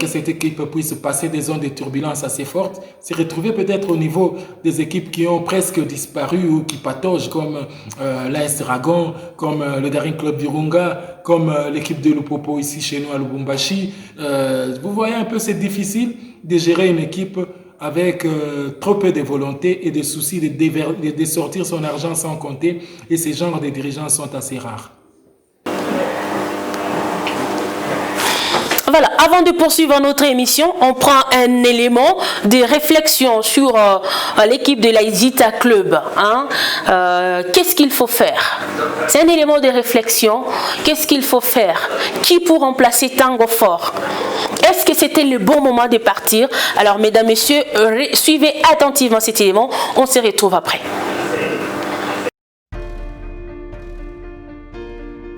que cette équipe puisse passer des zones de turbulence assez fortes, se retrouver peut-être au niveau des équipes qui ont presque disparu ou qui pataugent, comme l'AS Dragon, comme le Daring Club Virunga, comme l'équipe de Lupopo ici chez nous à Lubumbashi. Vous voyez un peu, c'est difficile de gérer une équipe avec trop peu de volonté et de soucis de sortir son argent sans compter, et ces genres de dirigeants sont assez rares. Voilà, avant de poursuivre notre émission, on prend un élément de réflexion sur l'équipe de l'Aïdita Club. Qu'est-ce qu'il faut faire? C'est un élément de réflexion. Qu'est-ce qu'il faut faire? Qui pour remplacer Tango Fort? Est-ce que c'était le bon moment de partir? Alors, mesdames, messieurs, suivez attentivement cet élément. On se retrouve après.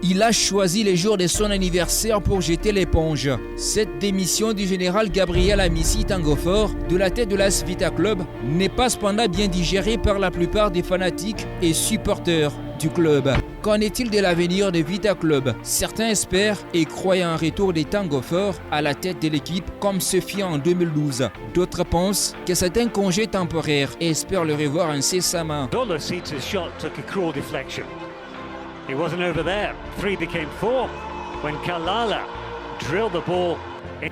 Il a choisi les jours de son anniversaire pour jeter l'éponge. Cette démission du général Gabriel Amissi Tango Fort de la tête de l'AS Vita Club n'est pas cependant bien digérée par la plupart des fanatiques et supporters du club. Qu'en est-il de l'avenir de Vita Club? Certains espèrent et croient à un retour des Tango Fort à la tête de l'équipe comme ce fut en 2012. D'autres pensent que c'est un congé temporaire et espèrent le revoir incessamment. He wasn't over there. 3 became 4 when Kalala drilled the ball.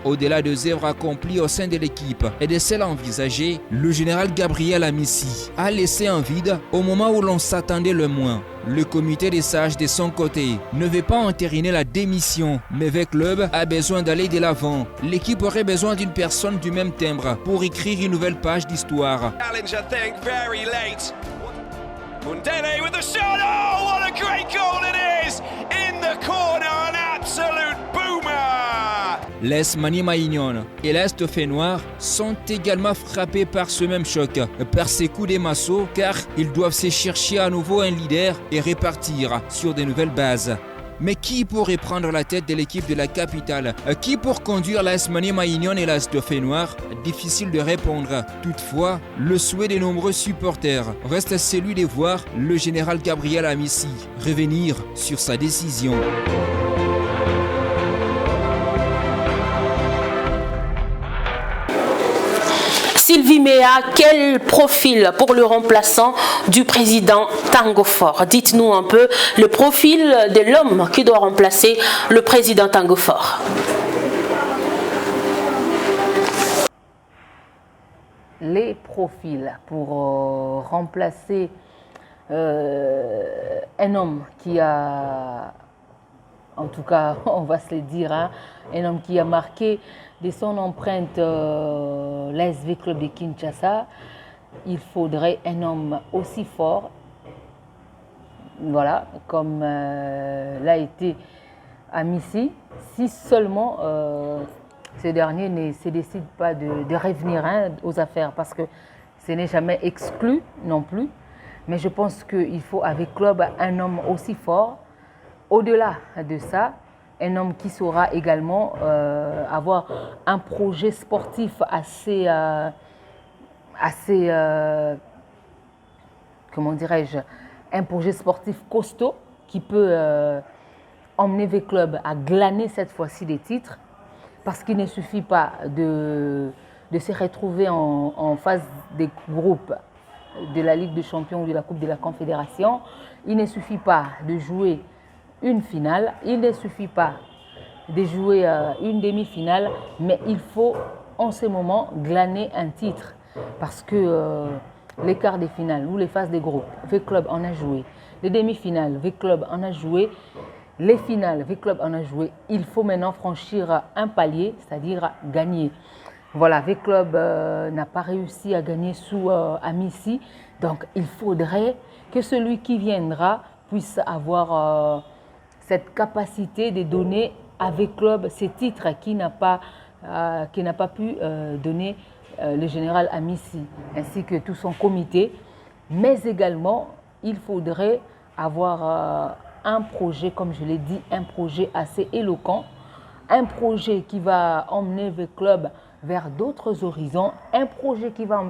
Au-delà des œuvres accomplies au sein de l'équipe et de celles envisagées, le général Gabriel Amissi a laissé un vide au moment où l'on s'attendait le moins. Le comité des sages de son côté ne veut pas entériner la démission, mais V-Club a besoin d'aller de l'avant. L'équipe aurait besoin d'une personne du même timbre pour écrire une nouvelle page d'histoire. Mundele with the shot. Oh, what a great goal it is! In the corner, an absolute boomer! L'AS Maniema Union et l'AS Dauphin Noir sont également frappés par ce même choc, par ces coups des masseaux, car ils doivent se chercher à nouveau un leader et repartir sur de nouvelles bases. Mais qui pourrait prendre la tête de l'équipe de la capitale? Qui pour conduire l'AS Maniema Union et l'AS Dauphin Noir? Difficile de répondre. Toutefois, le souhait des nombreux supporters reste celui de voir le général Gabriel Amissi revenir sur sa décision. Sylvie Méa, quel profil pour le remplaçant du président Tango Fort? Dites-nous un peu le profil de l'homme qui doit remplacer le président Tango Fort. Les profils pour remplacer un homme qui a, en tout cas on va se le dire, un homme qui a marqué de son empreinte l'ASV Club de Kinshasa, il faudrait un homme aussi fort, voilà, comme l'a été Amissi, si seulement ce dernier ne se décide pas de revenir aux affaires, parce que ce n'est jamais exclu non plus, mais je pense qu'il faut avec Club un homme aussi fort. Au-delà de ça, un homme qui saura également avoir un projet sportif assez comment dirais-je, un projet sportif costaud qui peut emmener V-Club à glaner cette fois-ci des titres, parce qu'il ne suffit pas de se retrouver en phase des groupes de la Ligue des Champions ou de la Coupe de la Confédération. Il ne suffit pas de jouer une finale. Il ne suffit pas de jouer une demi-finale, mais il faut en ce moment glaner un titre. Parce que les quarts des finales ou les phases des groupes, V-Club en a joué. Les demi-finales, V-Club en a joué. Les finales, V-Club en a joué. Il faut maintenant franchir un palier, c'est-à-dire gagner. Voilà, V-Club n'a pas réussi à gagner sous Amici. Donc, il faudrait que celui qui viendra puisse avoir cette capacité de donner à V-Club ces titres qui n'a pas pu donner le général Amici, ainsi que tout son comité. Mais également, il faudrait avoir un projet, comme je l'ai dit, un projet assez éloquent, un projet qui va emmener V-Club vers d'autres horizons, un projet qui va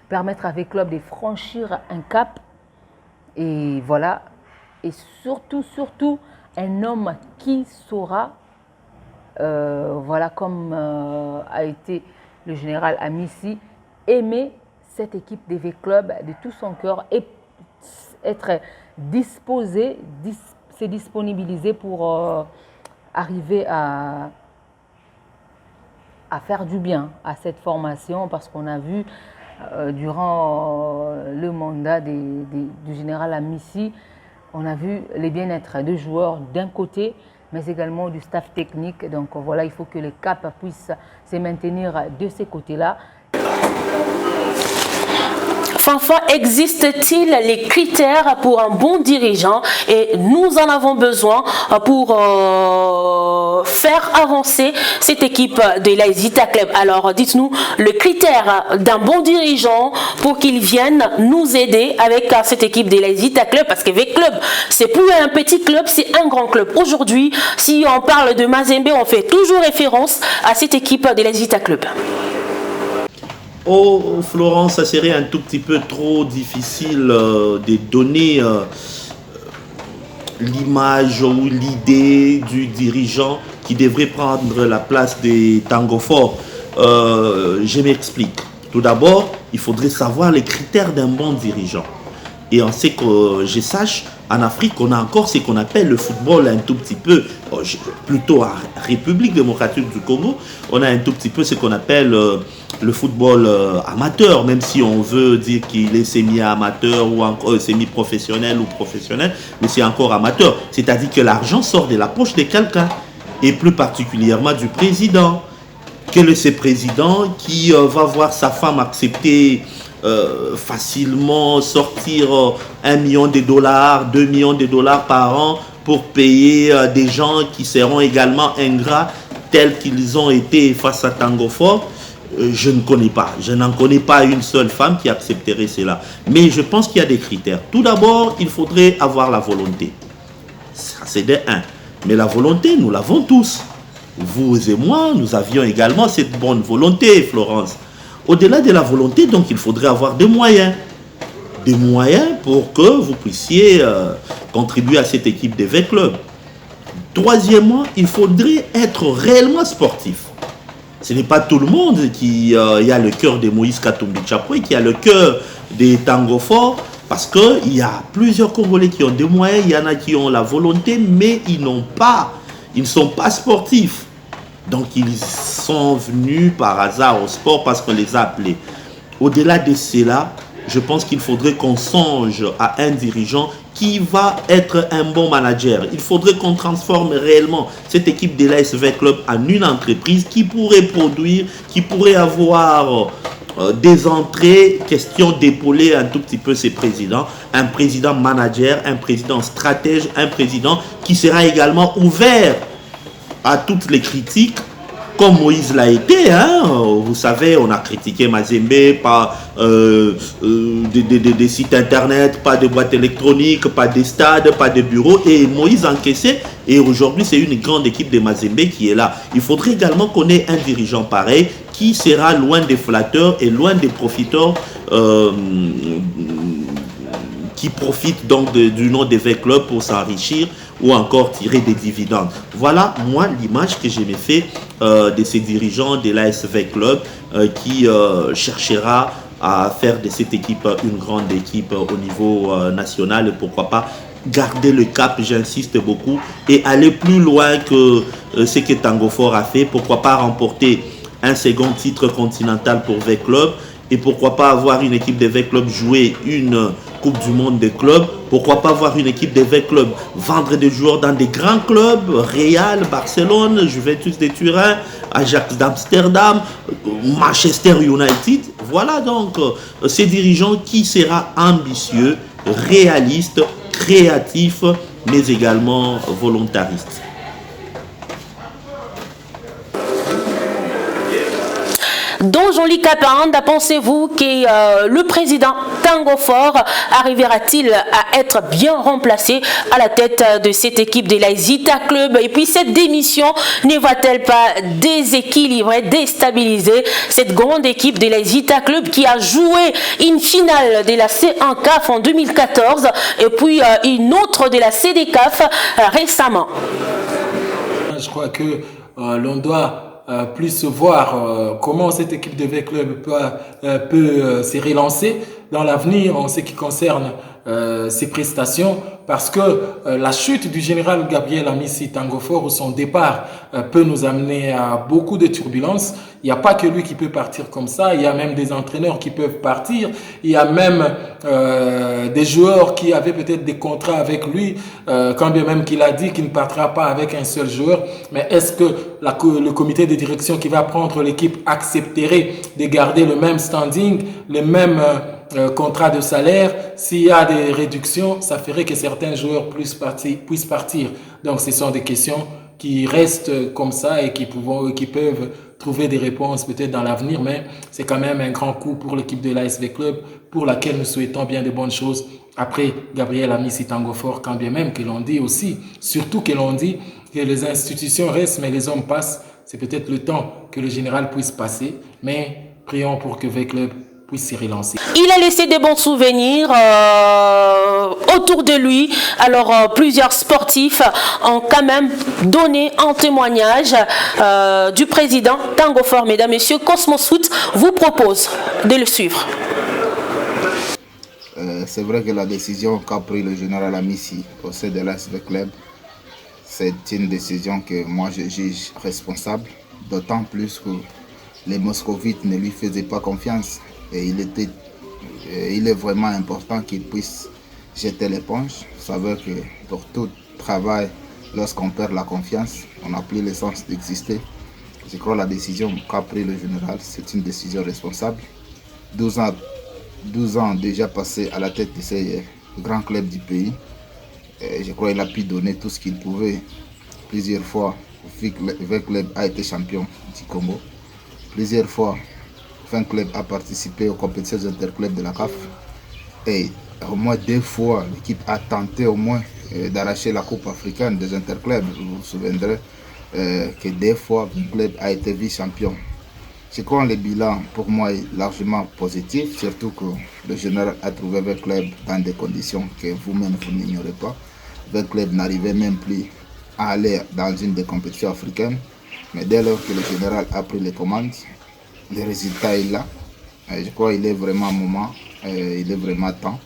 permettre à V-Club de franchir un cap. Et voilà, et surtout, un homme qui saura, voilà comme a été le général Amici, aimer cette équipe des V-Club de tout son cœur et être disposé, se disponibiliser pour arriver à faire du bien à cette formation, parce qu'on a vu durant le mandat du général Amici, on a vu les bien-être des joueurs d'un côté, mais également du staff technique. Donc voilà, il faut que le cap puisse se maintenir de ces côtés-là. Fanfa, existe-t-il les critères pour un bon dirigeant? Et nous en avons besoin pour faire avancer cette équipe de l'AS Vita Club. Alors, dites-nous le critère d'un bon dirigeant pour qu'il vienne nous aider avec cette équipe de l'AS Vita Club. Parce que V-Club, c'est plus un petit club, c'est un grand club. Aujourd'hui, si on parle de Mazembe, on fait toujours référence à cette équipe de l'AS Vita Club. Oh, Florence, ça serait un tout petit peu trop difficile de donner l'image ou l'idée du dirigeant qui devrait prendre la place des Tango Fort. Je m'explique. Tout d'abord, il faudrait savoir les critères d'un bon dirigeant. Et on sait que je sache, en Afrique, on a encore ce qu'on appelle le football un tout petit peu, plutôt en République démocratique du Congo, on a un tout petit peu ce qu'on appelle le football amateur, même si on veut dire qu'il est semi-amateur ou encore semi-professionnel ou professionnel, mais c'est encore amateur. C'est-à-dire que l'argent sort de la poche de quelqu'un, et plus particulièrement du président. Quel est ce président qui va voir sa femme accepter facilement sortir $1 million, $2 millions par an pour payer des gens qui seront également ingrats tels qu'ils ont été face à Tango Fort? Je ne connais pas. Je n'en connais pas une seule femme qui accepterait cela. Mais je pense qu'il y a des critères. Tout d'abord, il faudrait avoir la volonté. Ça, c'est de un. Mais la volonté, nous l'avons tous. Vous et moi, nous avions également cette bonne volonté, Florence. Au-delà de la volonté, donc, il faudrait avoir des moyens. Des moyens pour que vous puissiez contribuer à cette équipe de V-Club. Troisièmement, il faudrait être réellement sportif. Ce n'est pas tout le monde qui a le cœur de Moïse Katumbi Chapwe, qui a le cœur des Tango Fort, parce qu'il y a plusieurs Congolais qui ont des moyens, il y en a qui ont la volonté, mais ils ne sont pas sportifs. Donc ils sont venus par hasard au sport parce qu'on les a appelés. Au-delà de cela, je pense qu'il faudrait qu'on songe à un dirigeant qui va être un bon manager. Il faudrait qu'on transforme réellement cette équipe de l'AS V-Club en une entreprise qui pourrait produire, qui pourrait avoir des entrées, question d'épauler un tout petit peu ses présidents. Un président manager, un président stratège, un président qui sera également ouvert à toutes les critiques, comme Moïse l'a été, hein. Vous savez, on a critiqué Mazembe, pas des sites internet, pas de boîtes électroniques, pas de stades, pas de bureaux, et Moïse encaissé, et aujourd'hui c'est une grande équipe de Mazembe qui est là. Il faudrait également qu'on ait un dirigeant pareil, qui sera loin des flatteurs et loin des profiteurs, qui profitent donc du nom des V-Club pour s'enrichir ou encore tirer des dividendes. Voilà, moi, l'image que je me fais de ces dirigeants de l'AS V-Club qui cherchera à faire de cette équipe une grande équipe au niveau national et pourquoi pas garder le cap, j'insiste beaucoup, et aller plus loin que ce que Tango Fort a fait. Pourquoi pas remporter un second titre continental pour V-Club, et pourquoi pas avoir une équipe de V-Club jouer une Coupe du Monde des clubs. Pourquoi pas avoir une équipe de V-Club vendre des joueurs dans des grands clubs, Real, Barcelone, Juventus de Turin, Ajax d'Amsterdam, Manchester United. Voilà donc ces dirigeants qui sera ambitieux, réaliste, créatif, mais également volontariste. Donc Jean-Luc Capanda, pensez-vous que le président Tango Fort arrivera-t-il à être bien remplacé à la tête de cette équipe de la Zita Club? Et puis cette démission ne va-t-elle pas déséquilibrer, déstabiliser cette grande équipe de la Zita Club qui a joué une finale de la C1 CAF en 2014 et puis une autre de la CDCAF récemment? Je crois que l'on doit plus voir comment cette équipe de V-Club peut se relancer dans l'avenir en ce qui concerne ses prestations, parce que la chute du général Gabriel Amissi Tango Fort ou son départ peut nous amener à beaucoup de turbulences. Il n'y a pas que lui qui peut partir comme ça, il y a même des entraîneurs qui peuvent partir, il y a même des joueurs qui avaient peut-être des contrats avec lui, quand bien même qu'il a dit qu'il ne partira pas avec un seul joueur. Mais est-ce que le comité de direction qui va prendre l'équipe accepterait de garder le même standing, le même contrat de salaire? S'il y a des réductions, ça ferait que certains joueurs puissent partir. Donc ce sont des questions qui restent comme ça et qui peuvent trouver des réponses peut-être dans l'avenir, mais c'est quand même un grand coup pour l'équipe de l'ASV Club, pour laquelle nous souhaitons bien de bonnes choses. Après Gabriel Amissi Tango Fort, quand bien même que l'on dit aussi, surtout que l'on dit que les institutions restent mais les hommes passent, c'est peut-être le temps que le général puisse passer, mais prions pour que V-Club puisse se relancer. Il a laissé des bons souvenirs autour de lui. Alors plusieurs sportifs ont quand même donné un témoignage du président Tango Fort. Mesdames, Messieurs, Cosmos Foot vous propose de le suivre. C'est vrai que la décision qu'a pris le général Amissi au sein de l'ASV Club, c'est une décision que moi je juge responsable, d'autant plus que les Moscovites ne lui faisaient pas confiance. Et il est vraiment important qu'il puisse jeter l'éponge. Vous savez que pour tout travail, lorsqu'on perd la confiance, on n'a plus le sens d'exister. Je crois que la décision qu'a pris le général, c'est une décision responsable. 12 ans déjà passés à la tête de ces grands clubs du pays. Et je crois qu'il a pu donner tout ce qu'il pouvait. Plusieurs fois, V-Club a été champion du Congo. Plusieurs fois, V-Club a participé aux compétitions interclubs de la CAF. Et au moins 2 fois, l'équipe a tenté au moins d'arracher la Coupe africaine des interclubs. Vous vous souviendrez que 2 fois, V-Club a été vice-champion. Je crois que le bilan, pour moi, est largement positif, surtout que le général a trouvé V-Club dans des conditions que vous-même vous n'ignorez pas. V-Club n'arrivait même plus à aller dans une des compétitions africaines. Mais dès lors que le général a pris les commandes, le résultat est là. Je crois qu'il est vraiment moment, il est vraiment temps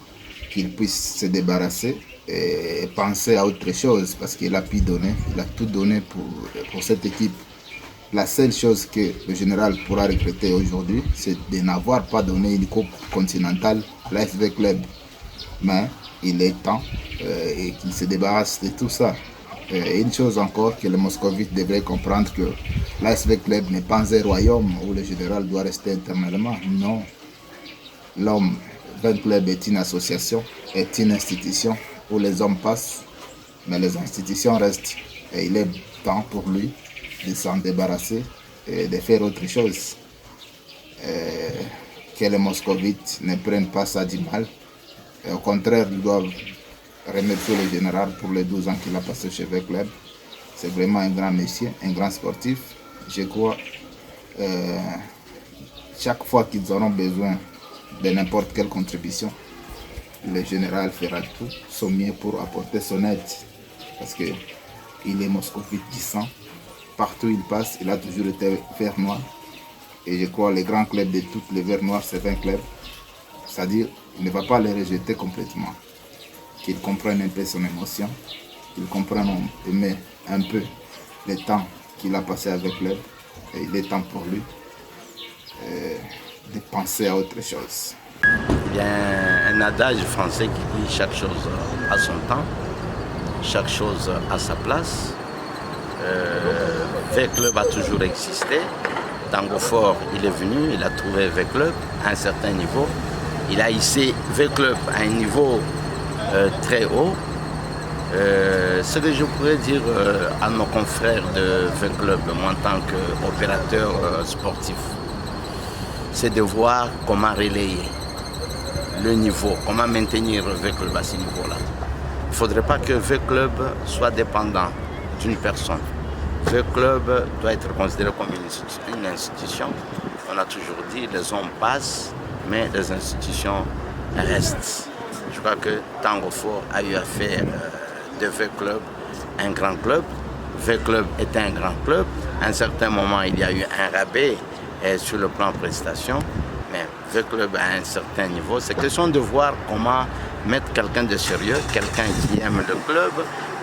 qu'il puisse se débarrasser et penser à autre chose, parce qu'il a pu donner, il a tout donné pour cette équipe. La seule chose que le général pourra regretter aujourd'hui, c'est de n'avoir pas donné une coupe continentale à l'ASV Club. Mais il est temps qu'il se débarrasse de tout ça. Une chose encore que les Moscovites devraient comprendre, que l'ASV Club n'est pas un royaume où le général doit rester éternellement. Non. L'homme, V-Club est une association, est une institution où les hommes passent, mais les institutions restent. Et il est temps pour lui de s'en débarrasser et de faire autre chose. Que les Moscovites ne prennent pas ça du mal. Et au contraire, ils doivent remercier le général pour les 12 ans qu'il a passé chez V-Club. C'est vraiment un grand monsieur, un grand sportif. Je crois chaque fois qu'ils auront besoin de n'importe quelle contribution, le général fera tout son mieux pour apporter son aide. Parce qu'il est moscovite du sang. Partout où il passe, il a toujours été vert noir. Et je crois que les grands clubs de tous les verts noirs, c'est 20 clubs. C'est-à-dire qu'il ne va pas les rejeter complètement. qu'il comprenne un peu son émotion, qu'il comprenne un peu le temps qu'il a passé avec le club. Et il est temps pour lui de penser à autre chose. Il y a un adage français qui dit chaque chose a son temps, chaque chose a sa place. V-Club a toujours existé. Tango Fort, il est venu, il a trouvé V-Club à un certain niveau. Il a hissé V-Club à un niveau très haut. Ce que je pourrais dire à nos confrères de V-Club, moi en tant qu'opérateur sportif, c'est de voir comment relayer le niveau, comment maintenir V-Club à ce niveau-là. Il ne faudrait pas que V-Club soit dépendant d'une personne. V-Club doit être considéré comme une institution. On a toujours dit les hommes passent, mais les institutions restent. Je crois que Tango Fort a eu à faire de V-Club un grand club. V-Club était un grand club. À un certain moment, il y a eu un rabais sur le plan prestation. Mais V-Club à un certain niveau, c'est question de voir comment mettre quelqu'un de sérieux, quelqu'un qui aime le club,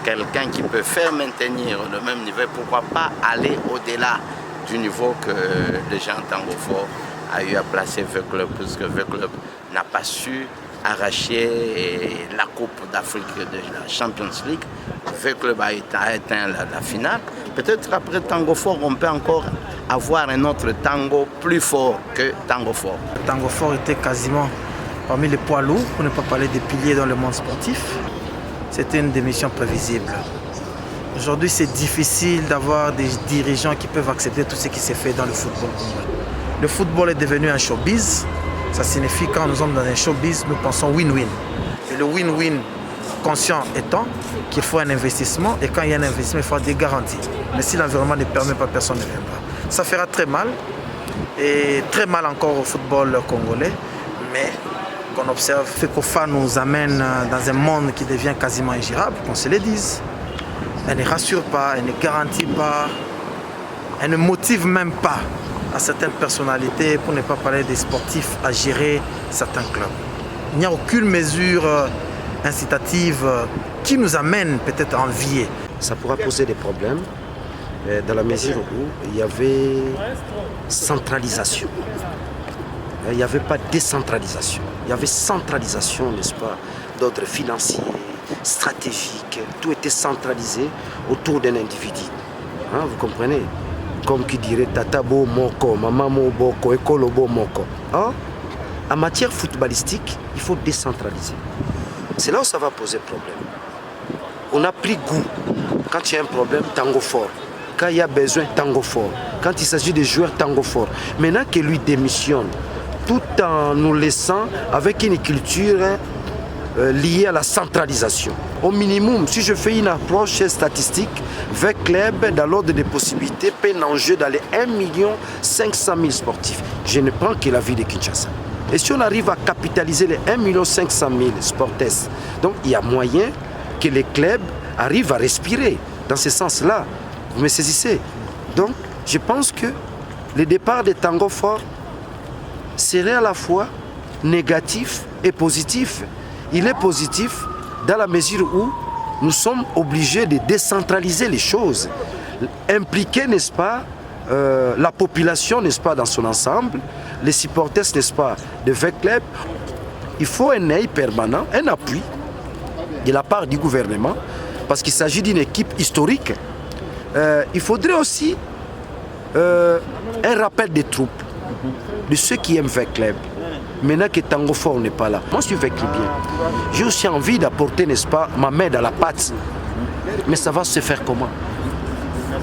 quelqu'un qui peut faire maintenir le même niveau, pourquoi pas aller au-delà du niveau que les gens Tango Fort a eu à placer V-Club, puisque V-Club n'a pas su arracher la Coupe d'Afrique de la Champions League. V-Club a atteint la finale. Peut-être après Tango Fort, on peut encore avoir un autre tango plus fort que Tango Fort. Tango Fort était quasiment parmi les poids lourds, pour ne pas parler des piliers dans le monde sportif. C'était une démission prévisible. Aujourd'hui, c'est difficile d'avoir des dirigeants qui peuvent accepter tout ce qui s'est fait dans le football. Le football est devenu un showbiz. Ça signifie que quand nous sommes dans un showbiz, nous pensons win-win. Et le win-win conscient étant qu'il faut un investissement, et quand il y a un investissement, il faut des garanties. Mais si l'environnement ne permet pas, personne ne viendra. Ça fera très mal, et très mal encore au football congolais, mais qu'on observe, FECOFA nous amène dans un monde qui devient quasiment ingérable, qu'on se le dise. Elle ne rassure pas, elle ne garantit pas, elle ne motive même pas à certaines personnalités, pour ne pas parler des sportifs, à gérer certains clubs. Il n'y a aucune mesure incitative qui nous amène peut-être à envier. Ça pourra poser des problèmes dans la mesure où il y avait centralisation. Il n'y avait pas décentralisation. Il y avait centralisation, n'est-ce pas, d'ordre financier, stratégique. Tout était centralisé autour d'un individu. Hein, vous comprenez? Comme qui dirait Tata Bo Moko, Maman Mo Boko, Ekolo Bo Moko. Hein? En matière footballistique, il faut décentraliser. C'est là où ça va poser problème. On a pris goût. Quand il y a un problème, Tango Fort. Quand il y a besoin, Tango Fort. Quand il s'agit de joueurs, Tango Fort. Maintenant que lui démissionne, tout en nous laissant avec une culture liée à la centralisation. Au minimum, si je fais une approche statistique, V-Club, dans l'ordre des possibilités, peut un enjeu dans les 1 500 000 sportifs. Je ne prends que la ville de Kinshasa. Et si on arrive à capitaliser les 1 500 000 sportifs, donc il y a moyen que les clubs arrivent à respirer dans ce sens-là. Vous me saisissez? Donc, je pense que le départ de Tango Fort serait à la fois négatif et positif. Il est positif dans la mesure où nous sommes obligés de décentraliser les choses, impliquer, n'est-ce pas, la population, n'est-ce pas, dans son ensemble, les supporters, n'est-ce pas, de V-Club. Il faut un œil permanent, un appui de la part du gouvernement, parce qu'il s'agit d'une équipe historique. Il faudrait aussi un rappel des troupes, de ceux qui aiment V-Club. Maintenant que Tango Fort n'est pas là, moi je suis V-Clubien. J'ai aussi envie d'apporter, n'est-ce pas, ma main dans la pâte. Mais ça va se faire comment?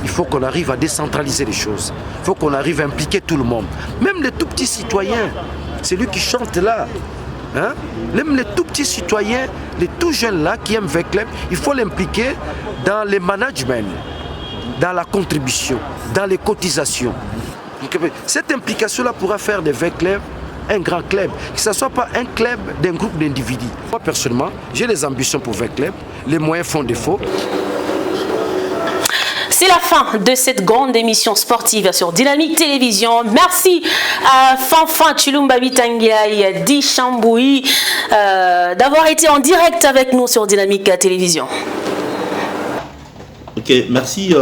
Il faut qu'on arrive à décentraliser les choses. Il faut qu'on arrive à impliquer tout le monde. Même les tout petits citoyens, c'est lui qui chante là. Hein? Même les tout petits citoyens, les tout jeunes là qui aiment V-Club, il faut l'impliquer dans le management, dans la contribution, dans les cotisations. Cette implication-là pourra faire de V-Club un grand club, que ce ne soit pas un club d'un groupe d'individus. Moi personnellement, j'ai des ambitions pour V-Club, les moyens font défaut. C'est la fin de cette grande émission sportive sur Dynamique Télévision. Merci à Fanfan Chilumba Bitangiaï d'Ichambouy d'avoir été en direct avec nous sur Dynamique Télévision. Ok, merci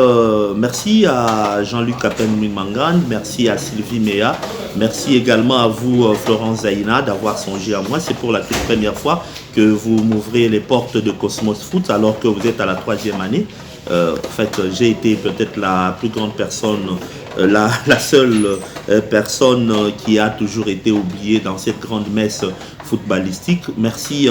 à Jean-Luc Apen-Mangran, merci à Sylvie Méa, merci également à vous Florence Zaina d'avoir songé à moi. C'est pour la toute première fois que vous m'ouvrez les portes de Cosmos Foot alors que vous êtes à la 3e année. En fait, j'ai été peut-être la plus grande personne, la seule personne qui a toujours été oubliée dans cette grande messe footballistique. Merci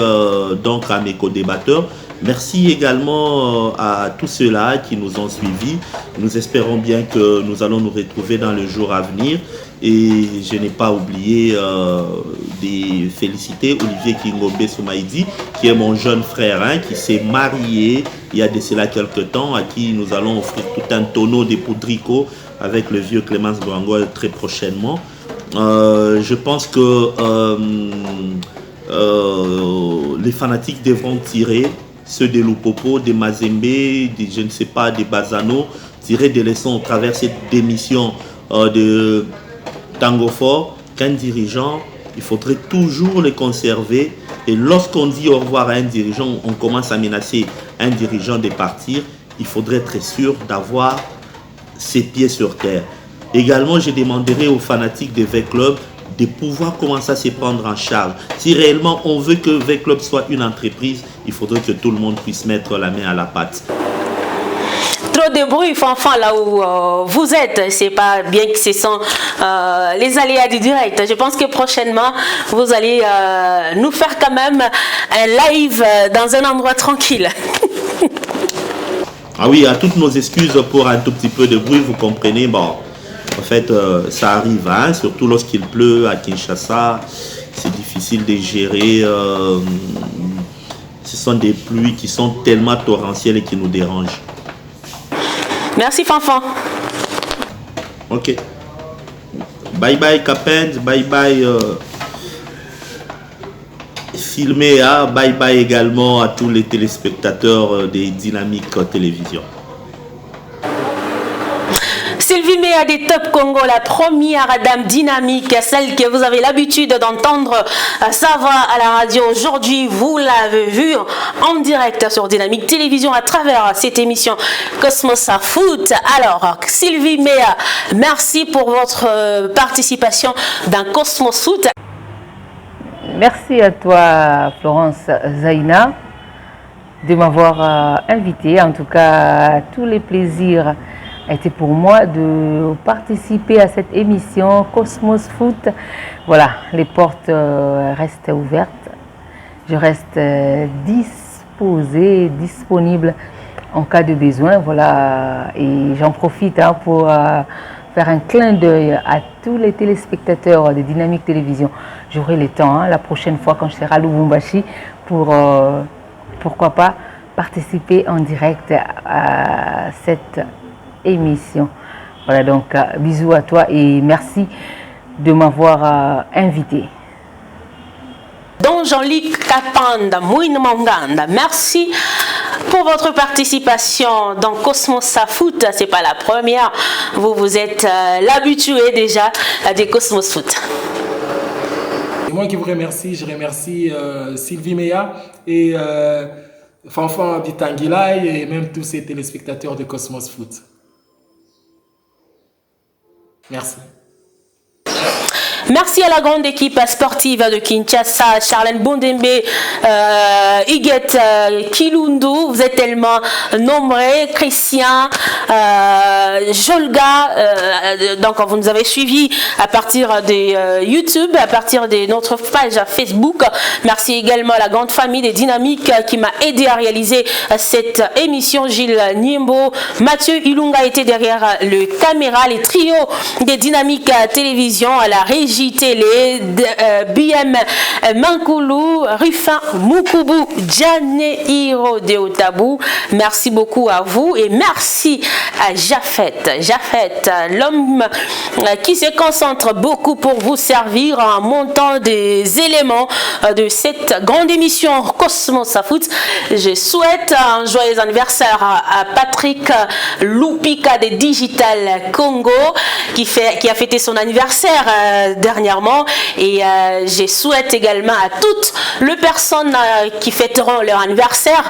donc à mes co-débatteurs. Merci également à tous ceux-là qui nous ont suivis. Nous espérons bien que nous allons nous retrouver dans le jour à venir. Et je n'ai pas oublié de féliciter Olivier Kingobe Soumaïdi, qui est mon jeune frère, qui s'est marié il y a de cela quelques temps, à qui nous allons offrir tout un tonneau de poudrico avec le vieux Clémence Boangol très prochainement. Je pense que les fanatiques devront tirer, ceux de Lupopo, des Mazembe, je ne sais pas, des Bazano, tirer des leçons au travers de cette démission de Tango Fort, qu'un dirigeant, il faudrait toujours les conserver. Et lorsqu'on dit au revoir à un dirigeant, on commence à menacer un dirigeant de partir, il faudrait être sûr d'avoir ses pieds sur terre. Également, je demanderai aux fanatiques de V-Club de pouvoir commencer à se prendre en charge. Si réellement on veut que V-Club soit une entreprise, il faudrait que tout le monde puisse mettre la main à la pâte. Trop de bruit, Fanfan, là où vous êtes. C'est pas bien que ce sont les aléas du direct. Je pense que prochainement, vous allez nous faire quand même un live dans un endroit tranquille. Ah oui, à toutes nos excuses pour un tout petit peu de bruit, vous comprenez. Bon, en fait, ça arrive, surtout lorsqu'il pleut à Kinshasa. C'est difficile de gérer. Ce sont des pluies qui sont tellement torrentielles et qui nous dérangent. Merci Fanfan. Ok. Bye bye Capens, bye bye Filméa, bye bye également à tous les téléspectateurs des Dynamiques Télévision. Sylvie Méa des Top Congo, la première dame dynamique, celle que vous avez l'habitude d'entendre sa voix à la radio. Aujourd'hui, vous l'avez vue en direct sur Dynamique Télévision à travers cette émission Cosmos Foot. Alors, Sylvie Méa, merci pour votre participation dans Cosmos Foot. Merci à toi, Florence Zaina, de m'avoir invité. En tout cas, tous les plaisirs était pour moi de participer à cette émission Cosmos Foot. Voilà, les portes restent ouvertes. Je reste disposée, disponible en cas de besoin. Voilà, et j'en profite pour faire un clin d'œil à tous les téléspectateurs de Dynamique Télévision. J'aurai le temps la prochaine fois quand je serai à Lubumbashi pour, pourquoi pas, participer en direct à cette émission. Voilà, donc bisous à toi et merci de m'avoir invité. Donc Jean-Luc Kapanda, Mouine Manganda, merci pour votre participation dans Cosmos Foot. C'est pas la première, vous êtes l'habitué déjà des Cosmos Foot. C'est moi qui vous remercie, je remercie Sylvie Méa et Fanfan Bitangilai et même tous ces téléspectateurs de Cosmos Foot. Merci. Merci à la grande équipe sportive de Kinshasa, Charlène Bondembe, Huguette Kilundu, vous êtes tellement nombreux, Christian, Jolga, donc vous nous avez suivis à partir de YouTube, à partir de notre page Facebook. Merci également à la grande famille des Dynamiques qui m'a aidé à réaliser cette émission, Gilles Niembo, Mathieu Ilunga était derrière le caméra, les trios des Dynamiques Télévision à la régie télé, BM Mankoulou, Rufin Mukubu, Djane Hiro de Otabou. Merci beaucoup à vous et merci Jafet, l'homme qui se concentre beaucoup pour vous servir en montant des éléments de cette grande émission Cosmos Foot. Je souhaite un joyeux anniversaire à Patrick Lupika de Digital Congo qui a fêté son anniversaire dernièrement, et je souhaite également à toutes les personnes qui fêteront leur anniversaire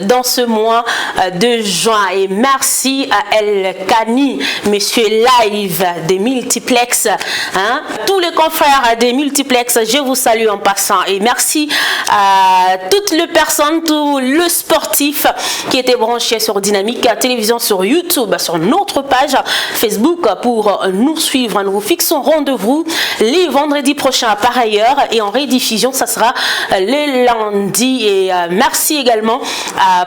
dans ce mois de juin. Et merci à El Kani, monsieur Live des Multiplex, tous les confrères des Multiplex, je vous salue en passant, et merci à toutes les personnes, tous les sportifs qui étaient branchés sur Dynamique Télévision, sur YouTube, sur notre page Facebook pour nous suivre. Nous vous fixons rendez-vous les vendredis prochains par ailleurs, et en rediffusion ça sera le lundi. Et merci également à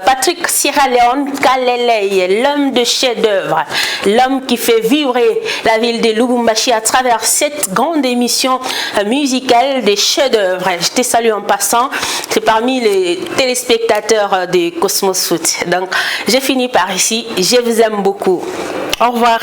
Patrick Sierra Leone Kalele, l'homme de chef-d'œuvre, l'homme qui fait vibrer la ville de Lubumbashi à travers cette grande émission musicale des chefs-d'œuvre. Je te salue en passant, c'est parmi les téléspectateurs de Cosmos Foot. Donc j'ai fini par ici, je vous aime beaucoup. Au revoir.